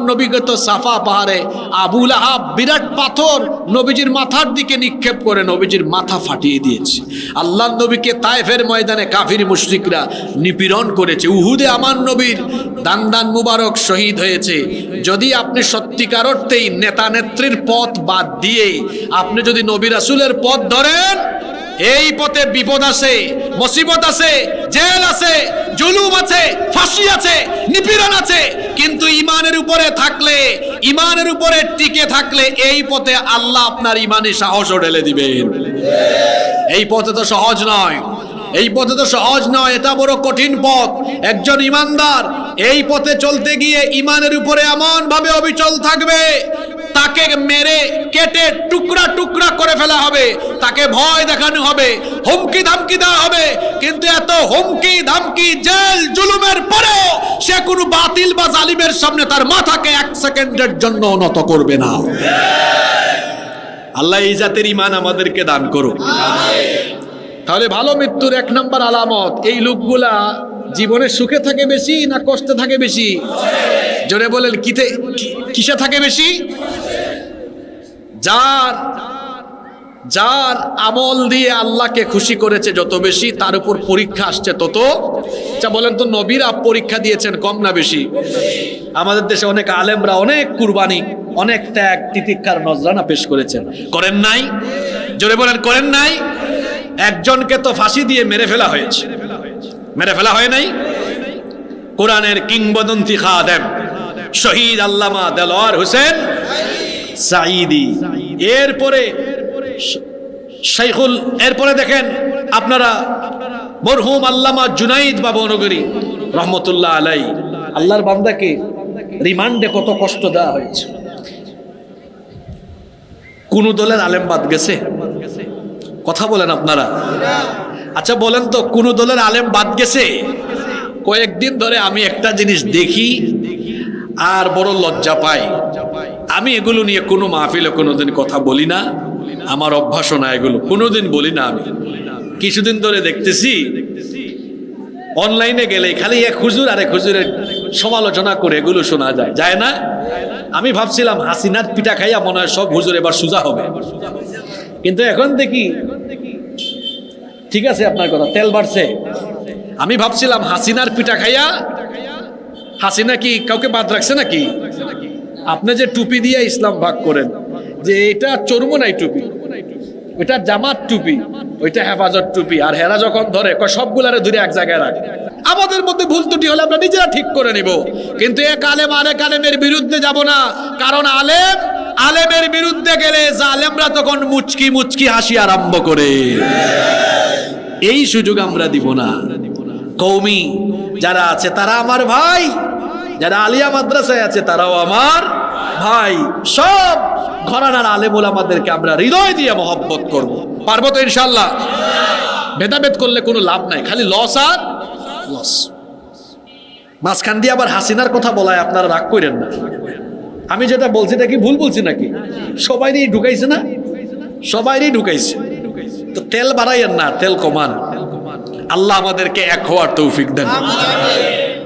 নবীকে তো সাফা পাহাড়ে আবু লাহাব বিরাট পাথর নবীজির মাথার দিকে নিক্ষেপ করে নবীজির মাথা ফাটিয়ে দিয়েছে। আল্লাহর নবীকে তায়েফের ময়দানে কাফির মুশরিকরা নিপীড়ন করেছে। উহুদে আমার নবীর দান্দান মুবারক শহীদ হয়েছে। যদি আপনি সত্যিকার অর্থেই নেতা নেত্রীর পথ বাদ দিয়ে আপনি যদি নবী রাসূলের পথ ধরেন, এই পথে বিপদ আছে, মুসিবত আছে, জেল আছে, জুলুম আছে, ফাঁসি আছে, নিপীড়ন আছে, কিন্তু ইমানের উপরে থাকলে, ইমানের উপরে টিকে থাকলে এই পথে আল্লাহ আপনার ইমানে সাহস ঢেলে দিবেন। এই পথে তো সহজ নয়, এই পথে তো সহজ নয়, এটা বড় কঠিন পথ। একজন ইমানদার এই পথে চলতে গিয়ে ইমানের উপরে এমন ভাবে অবিচল থাকবে, তাকে মেরে কেটে টুকরা টুকরা করে ফেলা হবে, তাকে ভয় দেখানো হবে, হুমকি ধামকি দেওয়া হবে, কিন্তু এত হুমকি ধামকি জেল জুলুমের পরেও সে কোনো বাতিল বা জালিমের সামনে তার মাথাকে এক সেকেন্ডের জন্য নত করবে না। আল্লাহ এই জাতের ঈমান আমাদেরকে দান করুক। তাহলে ভালো মৃত্যুর এক নম্বর আলামত, এই লোকগুলা জীবনে সুখে থাকে বেশি না কষ্টে থাকে বেশি? জোরে বলেন, কিসে থাকে বেশি? যার আমল দিয়ে আল্লাহকে খুশি করেছে যত বেশি, তার উপর পরীক্ষা আসছে তত। আচ্ছা বলেন তো, নবীরা পরীক্ষা দিয়েছেন কম না বেশি? আমাদের দেশে অনেক আলেমরা অনেক কুরবানি, অনেক ত্যাগ তিতিক্ষার নজরানা পেশ করেছেন, করেন নাই? জোরে বলেন, করেন নাই? একজনকে তো ফাঁসি দিয়ে মেরে ফেলা হয়েছে, মেরে ফেলা হয় নাই? কোরআনের কিংবদন্তি খাদেম শহীদ আল্লামা দেলোয়ার হোসেন সাঈদী, এরপরে দেখেন আপনারা মরহুম আল্লামা জুনাইদ বাবু নগরী রহমতুল্লাহ আলাই, আল্লাহর বান্দাকে রিমান্ডে কত কষ্ট দেওয়া হয়েছে। কোন দলের আলেম বাদ গেছে? কথা বলেন আপনারা? আচ্ছা বলেন তো, কোন দলের আলেম বাদ গেছে? কয়েকদিন ধরে আমি একটা জিনিস দেখি আর বড় লজ্জা পাই। আমি এগুলো নিয়ে কোনো মাহফিলে কোনোদিন কথা বলি না, আমার অভ্যাসও না, এগুলো কোনোদিন বলি না। আমি কিছুদিন ধরে দেখতেছি অনলাইনে গেলে খালি এক হুজুর আর এক হুজুরের সমালোচনা করে এগুলো শোনা যায়, যায় না? আমি ভাবছিলাম হাসিনার পিঠা খাইয়া মনে হয় সব হুজুর এবার সোজা হবে, কিন্তু এখন দেখি ঠিক আছে আপনার কথা, তেল বাড়ছে। আমি ভাবছিলাম হাসিনার পিঠা খাইয়া, হাসিনা কি কাউকে বাদ রাখছে নাকি? আপনি যে টুপি দিয়ে ইসলাম ভাগ করেন, যে এটা চরমোনাই টুপি, ওইটা জামাত টুপি, ওইটা হেফাজত টুপি, আর হেরা যখন ধরে সবগুলারে ধরে এক জায়গায় রাখে। আমাদের মধ্যে ভুল ত্রুটি হলে আমরা নিজেরা ঠিক করে নিব, কিন্তু এক আলেম আরেক আলেমের বিরুদ্ধে যাব না। কারণ আলেম আলেমের বিরুদ্ধে গেলে জালেমরা তখন মুচকি মুচকি হাসি আরম্ভ করে। এই সুযোগ আমরা দিব না। কওমি যারা আছে তারা আমার ভাই, যারা আলিয়া মাদ্রাসায় আছে তারাও আমার ভাই। সব ঘরানার আলেম ওলামাদেরকে আমরা হৃদয় দিয়ে মহব্বত করব। পারবো তো ইনশাআল্লাহ? ভেদাভেদ করলে কোনো লাভ নাই, খালি লস আর লস। মাঝখান দিয়ে আবার হাসিনার কথা বলায় আপনারা রাগ করেন না। আমি যেটা বলছি এটা কি ভুল বলছি নাকি? সবাইরই ঢুকাইছে না? সবাইরই ঢুকাইছে। তো তেল বাড়াইয়েন না, তেল কমান। আল্লাহ আমাদেরকে এক হওয়ার তৌফিক দেন।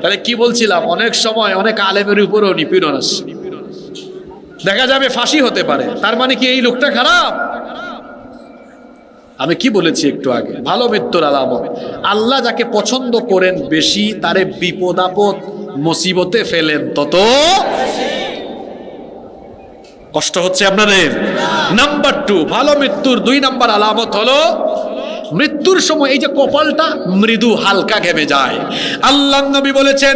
তাহলে কি বলছিলাম, অনেক সময় অনেক আলেমের উপরেও নিপীড়ন আছে, দেখা যাবে ফাঁসি হতে পারে। তার মানে কি এই লোকটা খারাপ? আমি কি বলেছি একটু আগে, ভালো মৃত্যুর আলামত, আল্লাহ যাকে পছন্দ করেন বেশি তারে বিপদ আপদ মুসিবতে ফেলেন তত কষ্ট হচ্ছে আপনাদের। নাম্বার 2, ভালো মৃত্যুর 2 নাম্বার আলামত হলো মৃত্যুর সময় এই যে কপালটা মৃদু হালকা ঘেমে যায়। আল্লাহর নবী বলেছেন,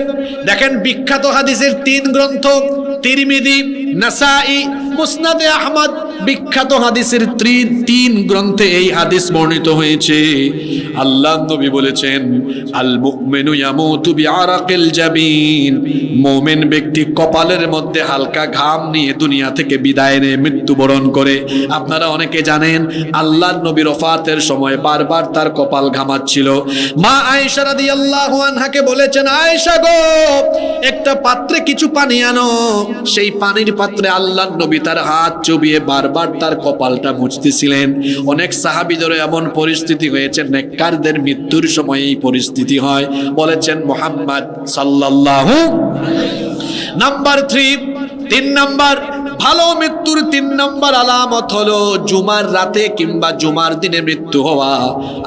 দেখেন বিখ্যাত হাদিসের 3 গ্রন্থ তিরমিজি, নাসাই, মুসনাদে আহমদ, বিখ্যাত হাদিসের 3 গ্রন্থে এই হাদিস বর্ণিত হয়েছে। আল্লাহর নবী বলেছেন, আল মুমিনু ইয়ামুতু বিআরাকিল জাবিন, মুমিন ব্যক্তি কপালের মধ্যে হালকা ঘাম নিয়ে দুনিয়া থেকে বিদায় নিয়ে মৃত্যুবরণ করে। আপনারা অনেকে জানেন আল্লাহর নবীর ওফাতের সময় বারবার তার কপাল ঘামাচ্ছিল। মা আয়েশা রাদিয়াল্লাহু আনহাকে বলেছেন, আয়েশা গো, একটা পাত্রে কিছু পানি আনো। সেই পানির পাত্রে আল্লাহর নবী তার হাত চুবিয়ে বারবার তার কপালটা মুছতেছিলেন। অনেক সাহাবীদের এমন পরিস্থিতি হয়েছে, নেককারদের মৃত্যুর সময় এই পরিস্থিতি হয়। বলেছেন মুহাম্মদ সাল্লাল্লাহু। নাম্বার 3 নাম্বার ভালো মৃত্যুর 3 নাম্বার আলামত হলো জুমার রাতে কিংবা জুমার দিনে মৃত্যু হওয়া।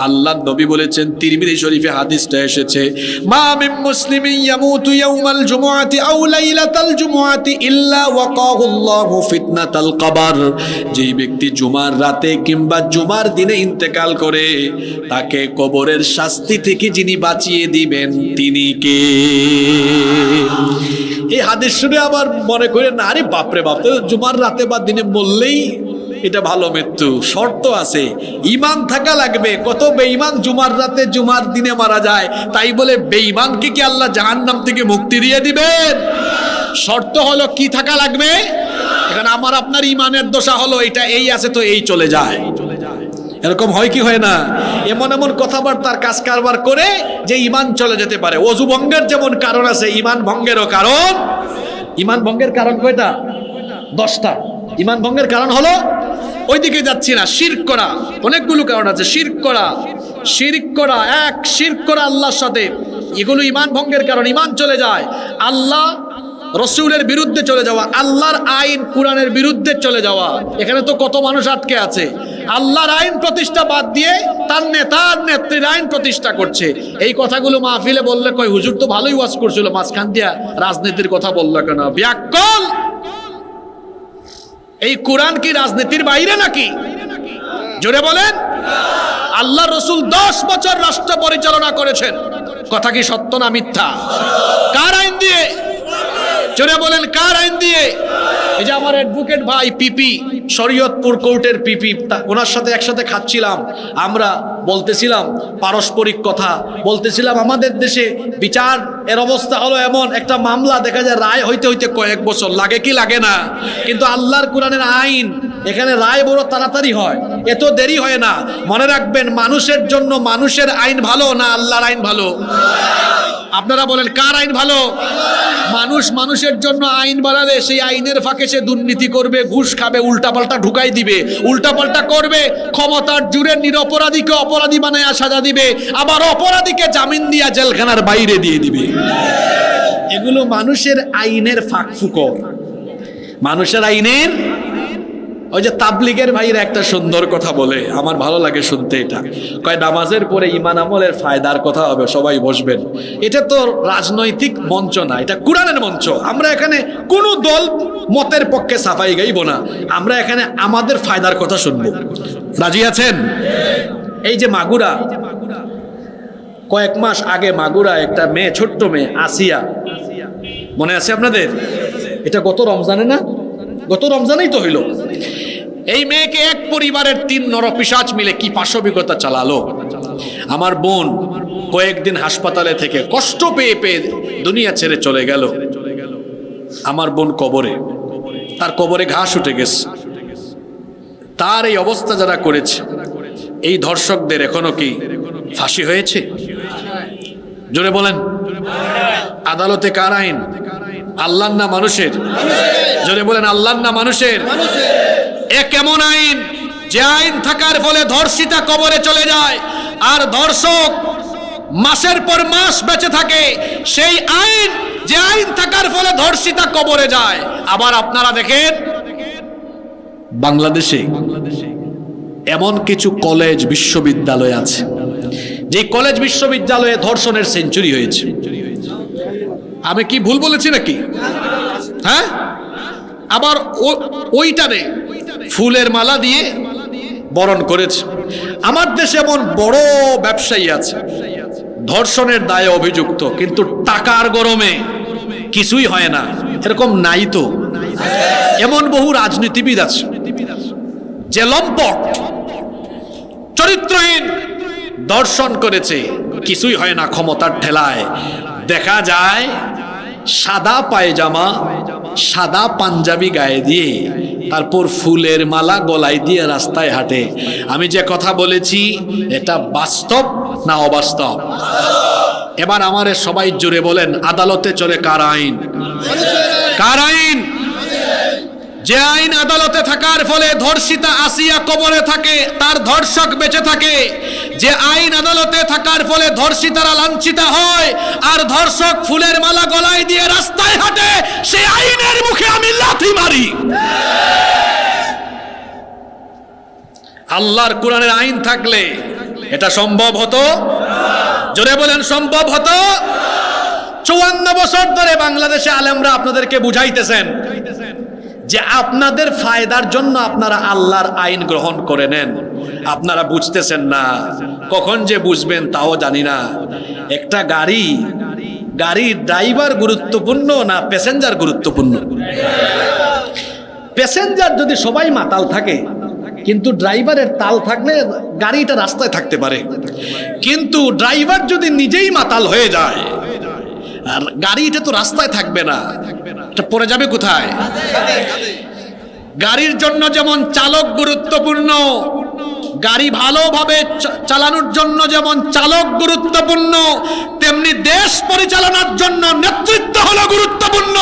আল্লাহর নবী বলেছেন, তিরমিজি শরীফে হাদিসটা এসেছে, মা মিন মুসলিমিন ইয়ামুতু ইয়াউমাল জুমআতি আও লাইলাতাল জুমআতি ইল্লা ওয়াকাহুল্লাহু ফিতনাতাল কবর। যেই ব্যক্তি জুমার রাতে কিংবা জুমার দিনে ইন্তেকাল করে, তাকে কবরের শাস্তি থেকে যিনি বাঁচিয়ে দিবেন তিনি কে? এই হাদিস শুনে আবার মনে করেন, আরে বাপরে বাপ, জুমার রাতে বা দিনে বললেই এটা ভালো মৃত্যু। শর্ত আছে, ঈমান থাকা লাগবে। কত বেঈমান জুমার রাতে জুমার দিনে মারা যায়, তাই বলে বেঈমানকে কি আল্লাহ জাহান্নাম থেকে মুক্তি দিয়ে দিবেন? শর্ত হলো কি থাকা লাগবে? এখানে আমার আপনার ঈমানের দশা হলো এটা এই আছে তো এই চলে যায়, এরকম হয় কি হয় না? এমন এমন কথাবার্তার কাজ কারবার করে যে ঈমান চলে যেতে পারে। ওযু ভঙ্গের যেমন কারণ আছে, ঈমান ভঙ্গেরও কারণ। ঈমান ভঙ্গের কারণ কয়টা? 10টা। ঈমান ভঙ্গের কারণ হলো, ওইদিকে যাচ্ছি না, শিরক করা। অনেকগুলো কারণ আছে। শিরক করা, শিরক করা, শিরক করা আল্লাহর সাথে, এগুলো ঈমান ভঙ্গের কারণ। ঈমান চলে যায়। আল্লাহ রসুলের বিরুদ্ধে চলে যাওয়া, আল্লাহর আইন কোরআনের বিরুদ্ধে চলে যাওয়া। এখানে তো কত মানুষ আটকে আছে, আল্লাহর আইন প্রতিষ্ঠা বাদ দিয়ে তার নেতার নেত্রীর আইন প্রতিষ্ঠা করছে। এই কথাগুলো মাহফিলে বললে কয়, হুজুর তো ভালোই ওয়াজ করছিল, মাঝখান দিয়া রাজনীতির কথা বললো কেন? ব্যাকল! এই কোরআন কি রাজনীতির বাইরে নাকি? জোরে বলেন। আল্লাহ রসুল 10 বছর রাষ্ট্র পরিচালনা করেছেন। কথা কি সত্য না মিথ্যা? কার আইন দিয়ে? জোরে বলেন, কার আইন দিয়ে? এই যে আমার অ্যাডভোকেট ভাই পিপি, শরীয়তপুর কোর্টের পিপি, ওনার সাথে একসাথে খাচ্ছিলাম, আমরা বলতেছিলাম পারস্পরিক কথা, বলতেছিলাম আমাদের দেশে বিচার এর অবস্থা হলো এমন, একটা মামলা দেখা যায় রায় হইতে হইতে কয়েক বছর লাগে কি লাগে না, কিন্তু আল্লাহর কোরআনের আইন এখানে রায় বড় তাড়াতাড়ি হয়, এত দেরি হয় না। মনে রাখবেন, মানুষের জন্য মানুষের আইন ভালো না আল্লাহর আইন ভালো? আপনারা বলেন কার আইন ভালো? মানুষ মানুষের জন্য আইন বানালে সেই আইনের ফাঁকে সে দুর্নীতি করবে, ঘুষ খাবে, উল্টাপাল্টা ঢুকাই দিবে, উল্টাপাল্টা করবে, ক্ষমতার জুড়ে নিরপরাধীকে অপরাধী বানায় সাজা দিবে, আবার অপরাধীকে জামিন দিয়া জেলখানার বাইরে দিয়ে দিবে। এগুলো মানুষের আইনের ফাঁক ফুকো, মানুষের আইনের। ওই যে তাবলিগের ভাইরা একটা সুন্দর কথা বলে, আমার ভালো লাগে শুনতে, এটা কয় নামাজের পরে ঈমান আমলের ফায়দার কথা হবে, সবাই বসবেন। এটা তো রাজনৈতিক মঞ্চ না, এটা কোরআনের মঞ্চ। আমরা এখানে কোনো দল মতের পক্ষে সাফাই গাইব না, আমরা এখানে আমাদের ফায়দার কথা শুনবো। রাজি আছেন? এই যে মাগুরা, কয়েক মাস আগে মাগুরা একটা মেয়ে, ছোট্ট মেয়ে আসিয়া, মনে আছে আপনাদের? এটা গত রমজানে না? গত রমজানেই তো হইল। এই মেয়েকে এক পরিবারের 3 নরপিশাচ মিলে কি পাশবিকতা চালালো। আমার বোন কয়েকদিন হাসপাতালে থেকে কষ্ট পেয়ে পেয়ে দুনিয়া ছেড়ে চলে গেল। আমার বোন কবরে, তার কবরে ঘাস উঠে গেছে। তার এই অবস্থা যারা করেছে, এই ধর্ষকদের এখনো কি ফাঁসি হয়েছে? জোরে বলেন। আদালতে কার আইন? আল্লাহর না মানুষের? জোরে বলেন আল্লাহর না মানুষের? এ কেমন আইন যে আইন থাকার ফলে ধর্ষিতা কবরে চলে যায় আর ধর্ষক মাসের পর মাস বেঁচে থাকে? সেই আইন যে আইন থাকার ফলে ধর্ষিতা কবরে যায়। আবার আপনারা দেখেন বাংলাদেশে এমন কিছু কলেজ বিশ্ববিদ্যালয় আছে, যে কলেজ বিশ্ববিদ্যালয়ে ধর্ষণের সেঞ্চুরি হয়েছে। আমি কি ভুল বলেছি নাকি? হ্যাঁ, আবার ওইটারে ফুলের মালা দিয়ে বরণ করেছে। আমার দেশে এমন বড় ব্যবসায়ী আছে, ধর্ষণের দায়ে অভিযুক্ত, কিন্তু টাকার গরমে কিছুই হয় না। এরকম নাই তো? এমন বহু রাজনীতিবিদ আছে যে লম্পট, চরিত্রহীন, দর্শন করেছে, কিছুই হয় না ক্ষমতার ঠেলায়। দেখা যায় সাদা পায়জামা, সাদা পাঞ্জাবি গায়ে দিয়ে, তারপর ফুলের মালা গলায় দিয়ে রাস্তায় হাঁটে। আমি যে কথা বলেছি এটা বাস্তব না অবাস্তব? এবার আমারে সবাই জুড়ে বলেন, আদালতে চলে কার আইন? কার আইন? যে আইন আদালতে থাকার ফলে ধর্ষিতা আসিয়া কবরে থাকে, তার ধর্ষক বেঁচে থাকে। যে আইন আদালতে থাকার ফলে ধর্ষিতারা লাঞ্ছিতা হয় আর ধর্ষক ফুলের মালা গলায় দিয়ে রাস্তায় হাঁটে, সে আইনের মুখে আমি লাথি মারি। আল্লাহর কোরআনের আইন থাকলে এটা সম্ভব হতো? জোরে বলেন সম্ভব হতো? 54 বছর ধরে বাংলাদেশে আলেমরা আপনাদেরকে বুঝাইতেছেন যে আপনাদের ফায়দার জন্য আপনারা আল্লাহর আইন গ্রহণ করে নেন। আপনারা বুঝতেছেন না, কখন যে বুঝবেন তাও জানি না। একটা গাড়ির ড্রাইভার গুরুত্বপূর্ণ না প্যাসেঞ্জার গুরুত্বপূর্ণ? প্যাসেঞ্জার যদি সবাই মাতাল থাকে, কিন্তু ড্রাইভারের তাল থাকলে গাড়িটা রাস্তায় থাকতে পারে। কিন্তু ড্রাইভার যদি নিজেই মাতাল হয়ে যায়, আর গাড়িটা তো রাস্তায় থাকবে না, এটা পড়ে যাবে কোথায়? গাড়ির জন্য যেমন চালক গুরুত্বপূর্ণ, গাড়ি ভালোভাবে চালানোর জন্য যেমন চালক গুরুত্বপূর্ণ, তেমনি দেশ পরিচালনার জন্য নেতৃত্ব হলো গুরুত্বপূর্ণ।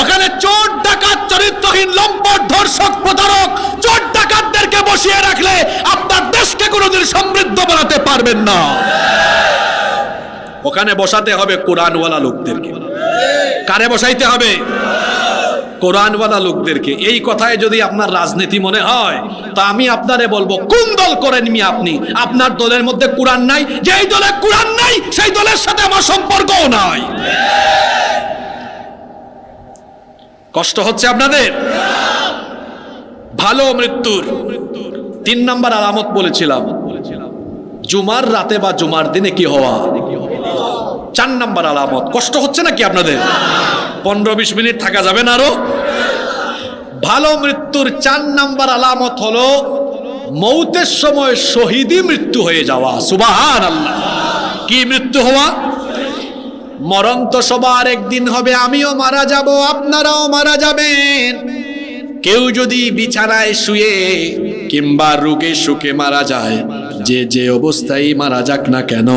ওখানে চোর ডাকাত, চরিত্রহীন, লম্পট, ধর্ষক, প্রতারক, চোর ডাকাতদেরকে বসিয়ে রাখলে আপনার দেশকে কোনোদিন সমৃদ্ধ বানাতে পারবেন না। ওখানে বসাতে হবে কোরআনওয়ালা লোকদেরকে। কারে বসাইতে হবে? কোরআনওয়ালা লোকদেরকে। এই কথায় যদি আপনার রাজনীতি মনে হয়, তা আমি আপনারে বলবো, কোন দল করেন মি আপনি? আপনার দলের মধ্যে কোরআন নাই? যেই দলে কোরআন নাই সেই দলের সাথে আমার সম্পর্কও নাই। কষ্ট হচ্ছে আপনাদের? ভালো মৃত্যুর 3 নম্বর আলামত বলেছিলাম, জুমার রাতে বা জুমার দিনে কি হওয়া। 4 নম্বর আলামত। কষ্ট হচ্ছে নাকি আপনাদের? 15-20 মিনিট থাকা যাবে না আরো? ভালো মৃত্যুর 4 নাম্বার আলামত হলো মৌতের সময় শহীদি মৃত্যু হয়ে যাওয়া। সুবহানাল্লাহ। কি মৃত্যু হওয়া? মরণ তো সবার একদিন হবে, আমিও মারা যাব, আপনারাও মারা যাবেন। কেউ যদি বিছানায় শুয়ে কিংবা রোগে সুখে মারা যায়, যে অবস্থায় মারা যাক না কেন,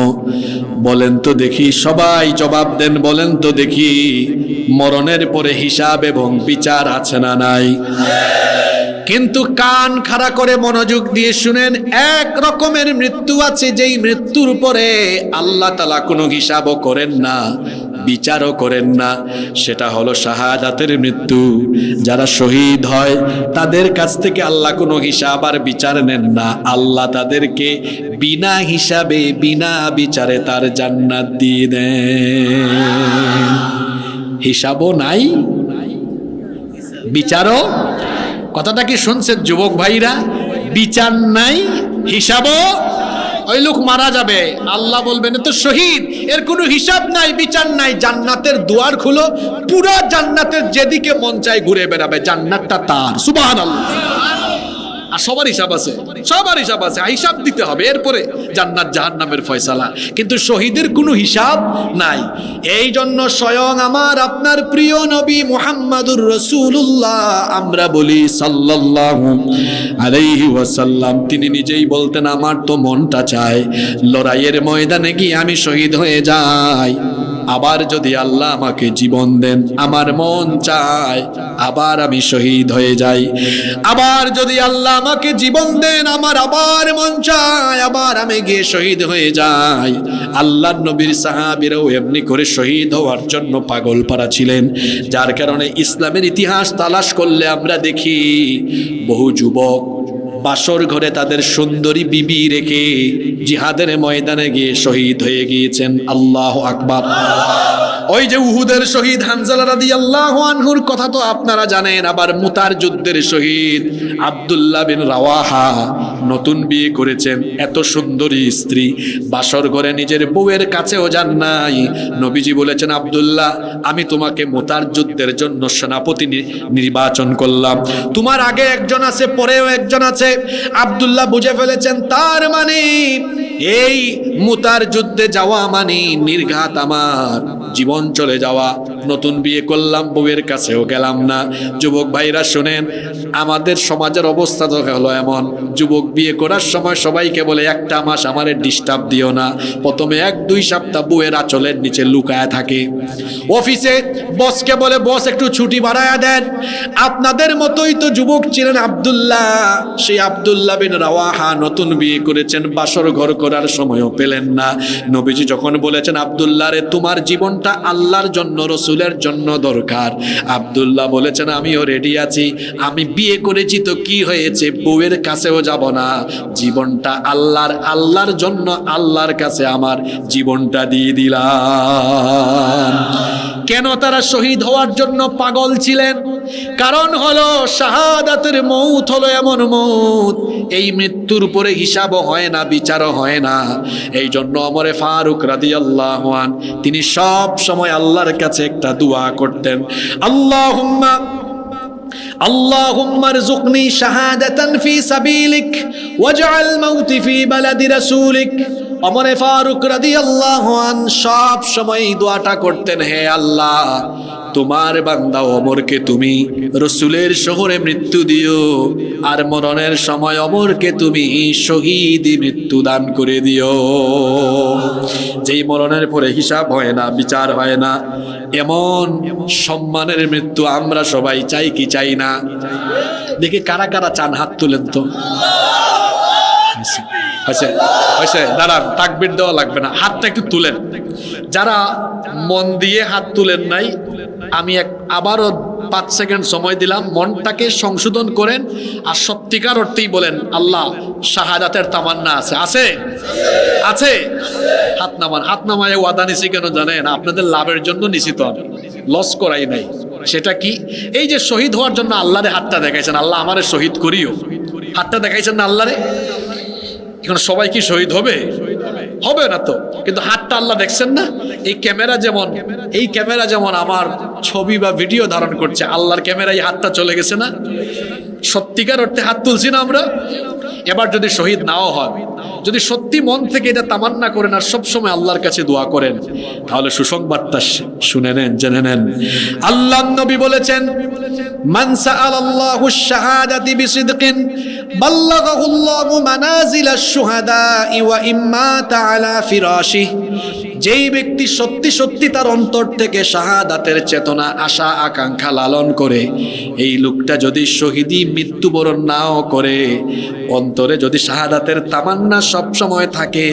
বলেন তো দেখি, সবাই জবাব দেন, বলেন তো দেখি, মরণের পরে হিসাব এবং বিচার আছে না নাই? কিন্তু কান খাড়া করে মনোযোগ দিয়ে শুনেন, এক রকমের মৃত্যু আছে যেই মৃত্যুর পরে আল্লাহ তাআলা কোনো হিসাবও করেন না, বিচারও করেন না। সেটা হলো শাহাদাতের মৃত্যু। যারা শহীদ হয় তাদের কাছ থেকে আল্লাহ কোনো হিসাব আর বিচার নেন না। আল্লাহ তাদেরকে বিনা হিসাবে বিনা বিচারে তার জান্নাত দিয়ে দেন। হিসাবও নাই, বিচারও। কথাটা কি শুনছেন যুবক ভাইরা? বিচার নাই, হিসাবও। ওই লোক মারা যাবে, আল্লাহ বলবেন তো শহীদ, এর কোনো হিসাব নাই, বিচার নাই। জান্নাতের দুয়ার খুলো, পুরো জান্নাতের যেদিকে মন চায় ঘুরে বেড়াবে, জান্নাতটা তার। সুবহানাল্লাহ। আর সবার হিসাব আছে, সবার হিসাব আছে, হিসাব দিতে হবে, এরপরে জান্নাত জাহান্নামের ফয়সালা। কিন্তু শহীদের কোনো হিসাব নাই। এই জন্য স্বয়ং আমার আপনার প্রিয় নবী মুহাম্মাদুর রাসূলুল্লাহ, আমরা বলি সাল্লাল্লাহু আলাইহি ওয়াসাল্লাম, তিনি নিজেই বলতেন, আমার তো মনটা চায় লড়াইয়ের ময়দানে গিয়ে আমি শহীদ হয়ে যাই। আবার যদি আল্লাহ আমাকে জীবন দেন, আমার মন চায় আবার আমি শহীদ হয়ে যাই। আবার যদি আল্লাহ আমাকে জীবন দেন, আমার আবার মন চায় আবার আমি গিয়ে শহীদ হয়ে যাই। আল্লাহর নবীর সাহাবীরাও এমনি করে শহীদ হওয়ার জন্য পাগল পারা ছিলেন। যার কারণে ইসলামের ইতিহাস তালাশ করলে আমরা দেখি বহু যুবক বাসর ঘরে তাদের সুন্দরী বিবি রেখে জিহাদের ময়দানে গিয়ে শহীদ হয়ে গিয়েছেন। আল্লাহু আকবার। ওই যে উহুদের শহীদ হানজালা রাদিয়াল্লাহু আনহুর কথা তো আপনারা জানেন। আবার মুতার যুদ্ধের শহীদ আব্দুল্লাহ বিন রাওয়াহা নতুন বিয়ে করেছেন, এত সুন্দরী স্ত্রী, বাসর ঘরে নিজের বউয়ের কাছেও যান নাই। নবীজি বলেছেন, আব্দুল্লাহ, আমি তোমাকে মুতার যুদ্ধের জন্য সেনাপতি নির্বাচন করলাম, তোমার আগে একজন আছে, পরেও একজন আছে। আব্দুল্লাহ বুঝে ফেলেছেন, তার মানে এই মুতার যুদ্ধে যাওয়া মানে নির্ঘাত আমার জীবন চলে যাওয়া। নতুন বিয়ে করলাম, বউয়ের কাছেও গেলাম না। যুবক ভাইরা শোনেন, আমাদের সমাজের অবস্থা তো হলো এমন, যুবক বিয়ে করার সময় সবাইকে বলে 1টা মাস আমারে ডিস্টার্ব দিও না। প্রথমে 1-2 সপ্তাহ বউয়ের আঁচলের নিচে লুকায়া থাকে। অফিসে বসকে বলে, বস একটু ছুটি বাড়ায়া দেন। আপনাদের মতোই তো যুবক ছিলেন আব্দুল্লাহ। সেই আব্দুল্লাহ বিন রাওয়াহা নতুন বিয়ে করেছেন, বাসর ঘর করার সময়ও পেলেন না। নবীজি যখন বলেছেন, আব্দুল্লাহ রে, তোমার জীবনটা আল্লাহর জন্য, রসুলের জন্য দরকার। আব্দুল্লাহ বলেছেন, আমিও রেডি আছি, আমি বিয়ে করেছি তো কি হয়েছে, বউয়ের কাছেও যাব না, জীবনটা আল্লাহর জন্য, আল্লাহর কাছে আমার জীবনটা দিয়ে দিলাম। কেন তারা শহীদ হওয়ার জন্য পাগল ছিলেন? কারণ হলো শাহাদাতের মৌত হলো এমন মৌত, এই মৃত্যুর উপরে হিসাবও হয় না, বিচারও হয় না। এই জন্য ওমর ফারুক রাদিয়াল্লাহু আনহু তিনি সব সময় আল্লাহর কাছে একটা দোয়া করতেন, আল্লাহুম্মা রযুকনি শাহাদাতান ফি সাবিলিক ওয়াজআল মাউতি ফি বালাদি রাসূলিক। ওমর ফারুক রাদিয়াল্লাহু আনহু সব সময় এই দোয়াটা করতেন, হে আল্লাহ, তোমার বান্দা ওমরকে তুমি রসুলের শহরে মৃত্যু দিও, আর মরণের সময় ওমরকে তুমি শহীদি মৃত্যু দান করে দিও। যেই মরণের পরে হিসাব হয় না, বিচার হয় না, এমন সম্মানের মৃত্যু আমরা সবাই চাই কি চাই না? দেখি কারা কারা চান, হাত তুলেন তো। দাঁড়ান, তাকবীর দেওয়া লাগবে না, হাতটা একটু তুলেন। যারা মন দিয়ে হাত তুলেন নাই, আমি আবারও 5 সেকেন্ড সময় দিলাম, মনটাকে সংশোধন করেন আর সত্যিকার অর্থেই বলেন, আল্লাহ, শাহাদাতের তামান্না আছে, আছে আছে। হাত নামান। হাত নামায় ওয়াদা নিছি কেন জানেন? আপনাদের লাভের জন্য নিছি, তো আমি লস করাই নাই। সেটা কি? এই যে শহীদ হওয়ার জন্য আল্লাহরে হাতটা দেখাইছেন, আল্লাহ আমারে শহীদ করিও, হাতটা দেখাইছেন না আল্লাহরে। এখন সবাই কি শহীদ হবে? হবে না তো। কিন্তু হাতটা আল্লাহ দেখছেন না, এই ক্যামেরা যেমন আমার ছবি বা ভিডিও ধারণ করছে, আল্লাহর ক্যামেরায় হাতটা চলে গেছে না? সত্যিকার অর্থে হাত তুলছি না আমরা? এবার যদি শহীদ নাও হন, যদি সত্যি মন থেকে এটা তামান্না করেন আর সবসময় আল্লাহর কাছে দোয়া করেন, তাহলে সুসংবাদটা শুনে নেন, জেনে নেন। আল্লাহর নবী বলেছেন, মান সাআলাল্লাহু আশ-শাহাদাতি বিসিদকিন বাল্লাগাহুল্লাহু মানাজিলাশ শুহাদা'i ওয়া ইম্মাতা আলা ফিরাশিহি। যেই ব্যক্তি সত্যি সত্যি তার অন্তর থেকে শাহাদাতের চেতনা, আশা, আকাঙ্ক্ষা লালন করে, এই লোকটা যদি শহীদি মৃত্যুবরণ নাও করে, অন্তরে যদি শাহাদাতের তামান্না সব সময় থাকে,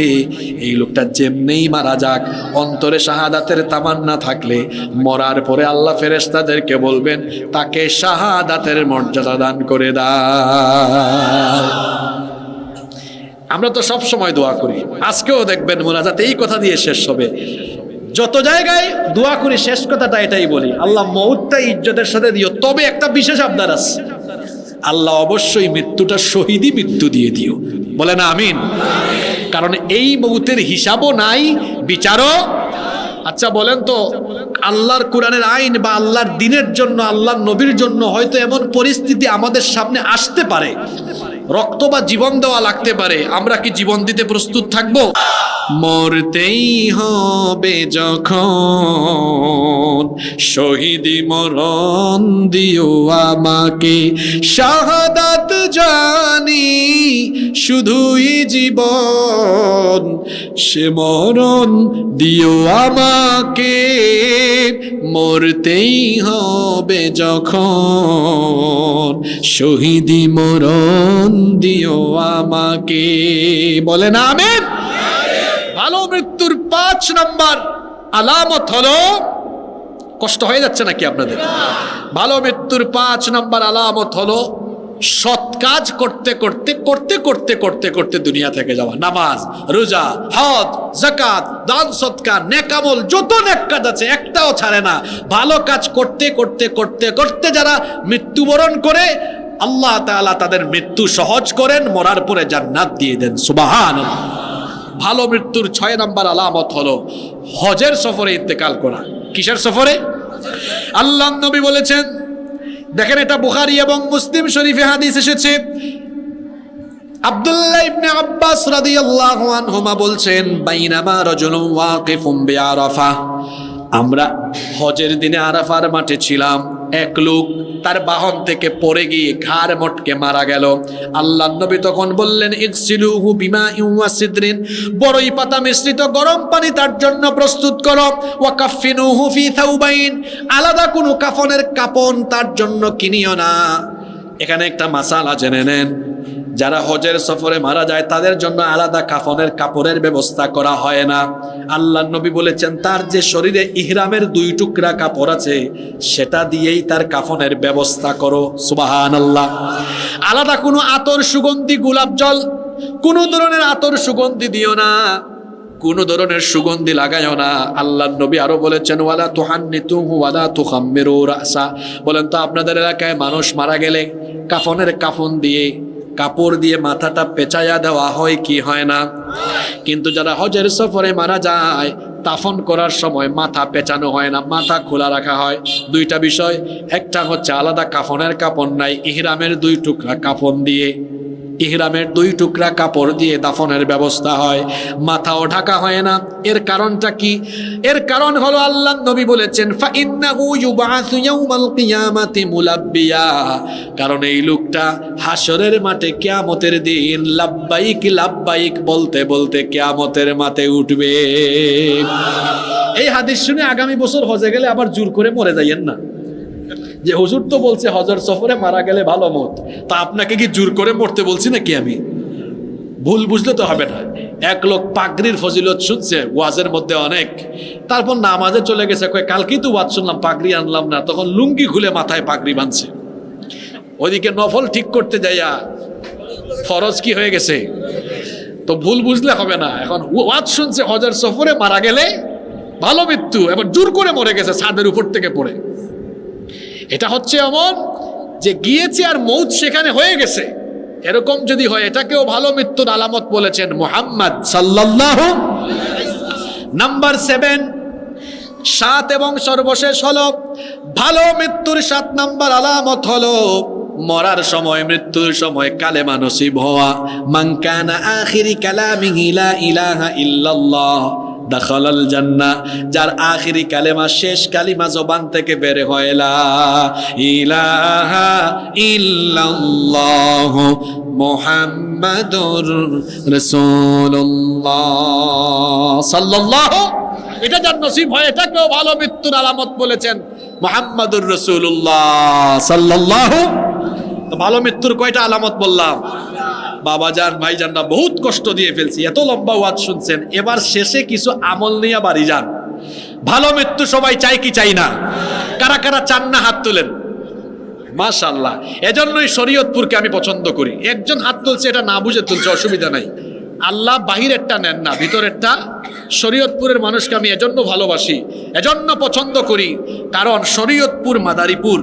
এই লোকটা যেমনেই মারা যাক, অন্তরে শাহাদাতের তামান্না থাকলে মরার পরে আল্লাহ ফেরেশতাদেরকে বলবেন, তাকে শাহাদাতের মর্যাদা দান করে দাও। আমরা তো সব সময় দোয়া করি, আজকেও দেখবেন মোনাজাতে এই কথা দিয়ে শেষ হবে। যত জায়গায় দোয়া করি শেষ কথাটা এটাই বলি, আল্লাহ মউতটা ইজ্জতের সাথে দিও, তবে একটা বিশেষ আবদার আছে, আল্লাহ অবশ্যই মৃত্যুটা শহীদি মৃত্যু দিয়ে দিও। বলে না আমিন? কারণ এই মউতের হিসাবও নাই, বিচারও। আচ্ছা বলেন তো, আল্লাহর কোরআনের আইন বা আল্লাহর দ্বীনের জন্য, আল্লাহর নবীর জন্য হয়তো এমন পরিস্থিতি আমাদের সামনে আসতে পারে, রক্ত বা জীবন দেওয়া লাগতে পারে, আমরা কি জীবন দিতে প্রস্তুত থাকবো? মরতেই হবে যখন শহীদি মরণ দিও আমাকে, শাহাদাত জানি শুধুই জীবন, সে মরণ দিও আমাকে। মরতেই হবে যখন শহীদি মরণ দিও আমাকে। বলেন আমিন। ভালো মৃত্যুর 5 নাম্বার আলামত হলো, কষ্ট হয়ে যাচ্ছে নাকি আপনাদের? ভালো মৃত্যুর 5 নাম্বার আলামত হলো সৎ কাজ করতে করতে করতে করতে করতে করতে দুনিয়া থেকে যাওয়া। নামাজ, রোজা, হজ, যাকাত, দান সদকা, নেক আমল, যত নেক কাজ আছে একটাও ছাড়ে না। ভালো কাজ করতে করতে করতে করতে যারা মৃত্যুবরণ করে, আল্লাহ তাআলা তাদের মৃত্যু সহজ করেন, মরার পরে জান্নাত দিয়ে দেন। সুবহানাল্লাহ। ভালো মৃত্যুর 6 নাম্বার আলামত হলো হজের সফরে ইন্তেকাল করা। কিসের সফরে? আল্লাহর নবী বলেছেন, দেখেন এটা বুখারী এবং মুসলিম শরীফে হাদিস এসেছে, আব্দুল্লাহ ইবনে আব্বাস রাদিয়াল্লাহু আনহুমা বলছেন, বাইনামা রাজুলুন ওয়াকিফুন বিআরাফা, আমরা হজের দিনে আরাফার মাঠে ছিলাম, এক লোক তার বাহন থেকে পড়ে গিয়ে ঘাড় মটকে মারা গেল। আল্লাহর নবী তখন বললেন, ইগসিলুহু বিমাইন ওয়া সিদরিন, বড়ই পাতা মিশ্রিত গরম পানি তার জন্য প্রস্তুত করো, ওয়া কাফিনুহু ফি থাউবাইন, আলাদা কোনো কাফনের কাপড় তার জন্য কিনিও না। এখানে একটা মাসালা জেনে নেন, যারা হজের সফরে মারা যায় তাদের জন্য আলাদা কাফনের কাপড়ের ব্যবস্থা করা হয় না। আল্লাহর নবী বলেছেন, তার যে শরীরে ইহরামের 2 টুকরা কাপড় আছে সেটা দিয়েই তার কাফনের ব্যবস্থা করো। সুবহানাল্লাহ। আলাদা কোনো আতর, সুগন্ধি, গোলাপ জল, কোনো ধরনের আতর সুগন্ধি দিও না, কোন ধরনের সুগন্ধি লাগায়ও না। আল্লাহর নবী আরো বলেছেন, ওয়ালা তুহান্নিতুহু ওয়ালা তুখাম্মিরু রাসা, বলেন তো আপনাদের এলাকায় মানুষ মারা গেলে কাফনের কাফন দিয়ে, কাপড় দিয়ে মাথাটা পেঁচাইয়া দেওয়া হয় কি হয় না? কিন্তু যারা হজের সফরে মারা যায়, দাফন করার সময় মাথা পেঁচানো হয় না, মাথা খোলা রাখা হয়। 2টা বিষয়, একটা হচ্ছে আলাদা কাফনের কাপড় নাই, ইহরামের 2 টুকরা কাফন দিয়ে, ইহরামের 2 টুকরা কাপড় দিয়ে দাফনের ব্যবস্থা হয়, মাথাও ঢাকা হয় না। এর কারণটা কি? এর কারণ হলো আল্লাহর নবী বলেছেন, ফা ইন্নাহু ইউবাসু ইয়াউমাল কিয়ামাতি মুলাব্বিয়া, কারণ এই লোকটা হাসরের মাঠে কিয়ামতের দিন লাব্বাইক লাব্বাইক বলতে বলতে কিয়ামতের মাঠে উঠবে। এই হাদিস শুনে আগামী বছর হজে গেলে আবার জোর করে মরে যাইয়েন না, যে হুজুর তো বলছে হজের সফরে মারা গেলে ভালো মত, তা আপনাকে কি জোর করে মরতে বলছি নাকি আমি? ভুল বুঝলে তো হবে না। এক লোক পাগড়ির ফজিলত শুনছে ওয়াজের মধ্যে অনেক, তারপর নামাজে চলে গেছে, কয় কালকেই তো ওয়াজ শুনলাম, পাগড়ি আনলাম না, তখন লুঙ্গি খুলে মাথায় পাগড়ি বাঁধছে। ওইদিকে নফল ঠিক করতে যাইয়া ফরজ কি হয়ে গেছে? তো ভুল বুঝলে হবে না। এখন ওয়াজ শুনছে হজের সফরে মারা গেলে ভালো মৃত্যু, এবার জোর করে মরে গেছে ছাদের উপর থেকে পড়ে। এটা হচ্ছে এমন যে গিয়েছে আর মৌত সেখানে হয়ে গেছে, এরকম যদি হয় এটাকেও ভালো মৃত্যুর আলামত বলেছেন মুহাম্মদ সাল্লাল্লাহু। নাম্বার 7, 7 এবং সর্বশেষ হলো ভালো মৃত্যুর 7 নাম্বার আলামত হলো মরার সময়, মৃত্যুর সময় কালেমা নসিব হওয়া। মান কানা আখিরি কালামিহি লা ইলাহা ইল্লাল্লাহ দাখালাল জান্নাহ, যার আখিরি কালেমা, শেষ কালিমা জবান থেকে বের হয় লা ইলাহা ইল্লাল্লাহ মুহাম্মাদুর রাসূলুল্লাহ সাল্লাল্লাহু, এটা যার নসিব হয় এটাকেও ভালো মৃত্যুর আলামত বলেছেন মুহাম্মাদুর রাসূলুল্লাহ সাল্লাল্লাহু। তো ভালো মৃত্যুর কয়টা আলামত বললাম? বাবাজান ভাইজানরা বহুত কষ্ট দিয়ে ফেলছি, এত লম্বা ওয়াজ শুনছেন, এবার শেষে কিছু আমল নিয়ে বাড়ি যান। ভালো মৃত্যু সবাই চাই কি চাই না? কারা কারা চান না হাত তুলেন। মাশাআল্লাহ, এজন্যই শরীয়তপুরকে আমি পছন্দ করি। একজন হাত তুলছে, এটা না বুঝে তুলছে, অসুবিধা নাই। আল্লাহ বাহিরেরটা নেন না, ভিতরেরটা। শরীয়তপুরের মানুষকে আমি এজন্য ভালোবাসি, এজন্য পছন্দ করি, কারণ শরীয়তপুর, মাদারীপুর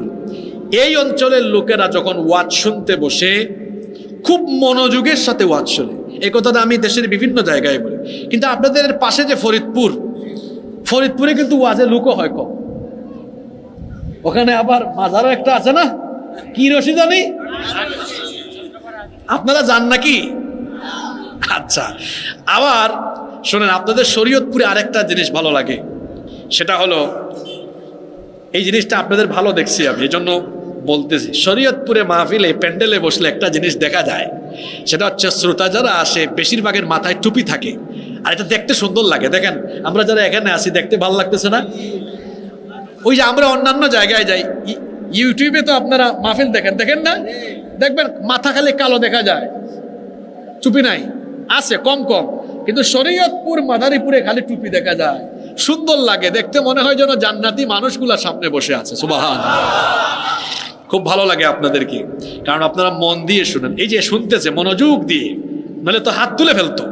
এই অঞ্চলের লোকেরা যখন ওয়াজ শুনতে বসে খুব মনোযোগের সাথে ওয়াজ শোনে। এই কথাটা আমি দেশের বিভিন্ন জায়গায় বলি, কিন্তু আপনাদের পাশে যে ফরিদপুর, ফরিদপুরে কিন্তু ওয়াজে লুকো হয় কম। ওখানে আবার মাজারও একটা আছে না, কি রশি জানি, আপনারা যান নাকি? আচ্ছা, আবার শোনেন, আপনাদের শরীয়তপুরে আরেকটা জিনিস ভালো লাগে, সেটা হলো এই জিনিসটা আপনাদের ভালো দেখছি আমি, এই জন্য বলতেছি। শরীয়তপুরে মাহফিলে প্যান্ডেলে বসলে একটা জিনিস দেখা যায়, সেটা হচ্ছে শ্রোতা যারা আসে বেশিরভাগের মাথায় টুপি থাকে, আর এটা দেখতে সুন্দর লাগে। দেখেন আমরা যারা এখানে আসি দেখতে ভালো লাগতেছে না? ওই যে আমরা অন্যান্য জায়গায় যাই, ইউটিউবে তো আপনারা মাহফিল দেখেন, দেখেন না? দেখবেন মাথা খালি কালো দেখা যায়, টুপি নাই, আছে কম কম, কিন্তু শরীয়তপুর মাদারীপুরে খালি টুপি দেখা যায়, সুন্দর লাগে দেখতে, মনে হয় যেন জান্নাতি মানুষগুলা সামনে বসে আছে। সুবহানাল্লাহ, খুব ভালো লাগে আপনাদেরকে, কারণ আপনারা মন দিয়ে শুনেন। এই যে শুনতেছে মনোযোগ দিয়ে, নাহলে তো হাত তুলে ফেলতো।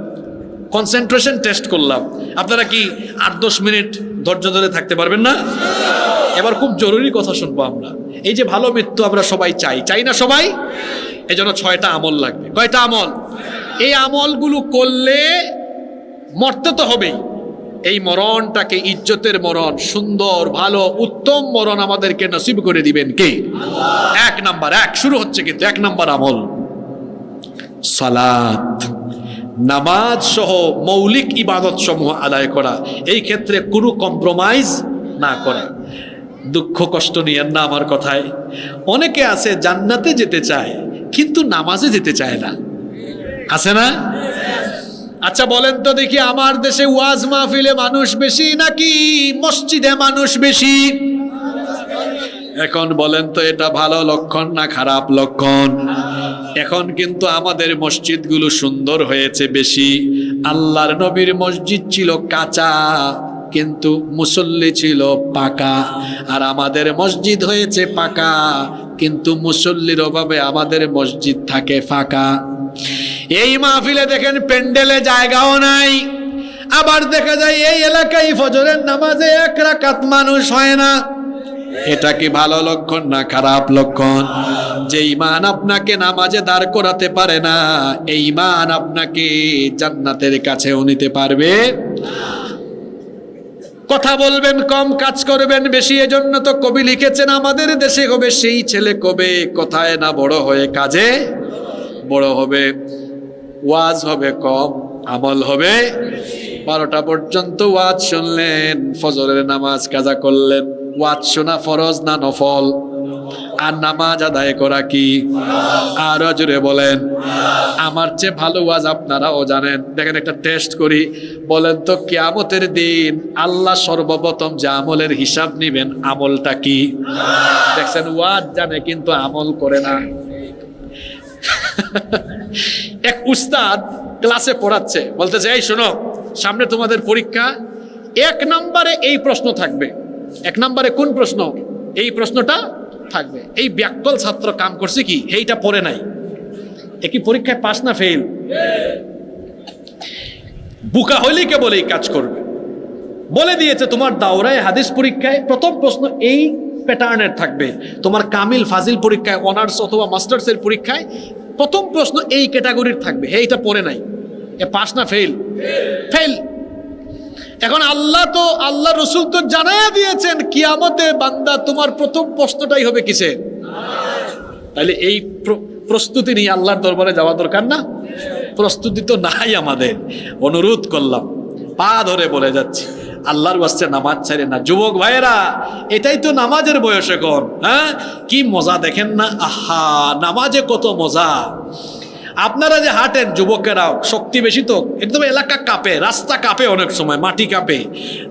কনসেন্ট্রেশন টেস্ট করলাম। আপনারা কি 8-10 মিনিট ধৈর্য ধরে থাকতে পারবেন না? এবার খুব জরুরি কথা শুনবো আমরা। এই যে ভালো মৃত্যু আমরা সবাই চাই, চাই না সবাই? এই জন্য 6টা আমল লাগবে। কয়টা আমল? এই আমলগুলো করলে মরতে তো হবেই। এই মরণটাকে ইজ্জতের মরণ, সুন্দর, ভালো, উত্তম মরণ আমাদেরকে নসিব করে দিবেন কে? 1 নাম্বার, 1 শুরু হচ্ছে কিন্তু 1 নাম্বার আমল সালাত, নামাজ সহ মৌলিক ইবাদত সমূহ আদায় করা। এই ক্ষেত্রে কোনো কম্প্রোমাইজ না করা। দুঃখ কষ্ট নিয়েন না আমার কথায়। অনেকে আছে জান্নাতে যেতে চায় কিন্তু নামাজে যেতে চায় না, আছে না? আচ্ছা বলেন তো দেখি, আমার দেশে ওয়াজ মাহফিলে মানুষ বেশি নাকি মসজিদে মানুষ বেশি? এখন বলেন তো এটা ভালো লক্ষণ না খারাপ লক্ষণ? এখন কিন্তু আমাদের মসজিদগুলো সুন্দর হয়েছে বেশি। আল্লাহর নবীর মসজিদ ছিল কাঁচা, কিন্তু মুসল্লি ছিল পাকা। আর আমাদের মসজিদ হয়েছে পাকা, কিন্তু মুসল্লির অভাবে আমাদের মসজিদ থাকে ফাঁকা। এই মাহফিলে দেখেন প্যান্ডেলে জায়গাও নাই, আবার দেখা যায় এই এলাকায় ফজরের নামাজে 1 রাকাত মানুষ হয় না। এটা কি ভালো লক্ষণ না খারাপ লক্ষণ? যে ঈমান আপনাকে নামাজে দাঁড় করাতে পারে না, এই ঈমান আপনাকে জান্নাতের কাছেও নিতে পারবে। কথা বলবেন কম, কাজ করবেন বেশি। এজন্য তো কবি লিখেছেন, আমাদের দেশে হবে সেই ছেলে কবে, কথায় না বড় হয়ে কাজে বড় হবে। ওয়াজ হবে কম, আমল হবে। 12টা পর্যন্ত ওয়াজ শুনলেন, ফজরের নামাজ কাজা করলেন। ওয়াজ শোনা ফরজ না নফল? আর নামাজ আদায় করা কি? আরো জোরে বলেন। আমার চেয়ে ভালো ওয়াজ আপনারাও জানেন। দেখেন একটা টেস্ট করি, বলেন তো কিয়ামতের দিন আল্লাহ সর্বপ্রথম যে আমলের হিসাব নিবেন, আমলটা কি? দেখছেন, ওয়াজ জানে কিন্তু আমল করে না। এক উস্তাদ ক্লাসে পড়াচ্ছে, বলতেছে এই শোনো, সামনে তোমাদের পরীক্ষা, 1 নম্বরে এই প্রশ্ন থাকবে। 1 নম্বরে কোন প্রশ্ন? এই প্রশ্নটা থাকবে। এই ব্যাককল ছাত্র কাম করছে কি, এইটা পড়ে নাই। একই পরীক্ষায় পাস না ফেল? বুকা হইলেই কেবল এই কাজ করবে। বলে দিয়েছে তোমার দাওরায়ে হাদিস পরীক্ষায় প্রথম প্রশ্ন এই প্যাটার্নের থাকবে, তোমার কামিল ফাজিল পরীক্ষায়, অনার্স অথবা মাস্টার্সের পরীক্ষায় প্রথম প্রশ্ন এই ক্যাটাগরির থাকবে, এইটা পড়ে নাই, এ পাস না ফেল? ফেল। এখন আল্লাহ রসুল তো জানাইয়া দিয়েছেন কিয়ামতে বান্দা তোমার প্রথম প্রশ্নটাই হবে কিসে? তাহলে এই প্রস্তুতি নিয়ে আল্লাহর দরবারে যাওয়া দরকার না? প্রস্তুতি তো নাই আমাদের। অনুরোধ করলাম, পা ধরে বলে যাচ্ছি, আল্লাহর ওয়াস্তে নামাজ ছাড়ে না। যুবক ভাইয়েরা, এটাই তো নামাজের বয়স এখন। হ্যাঁ, কি মজা দেখেন না, আহা নামাজে কত মজা। আপনারা যে হাঁটেন যুবকেরা, শক্তি বেশি তো, একদম এলাকা কাঁপে, রাস্তা কাঁপে, অনেক সময় মাটি কাঁপে।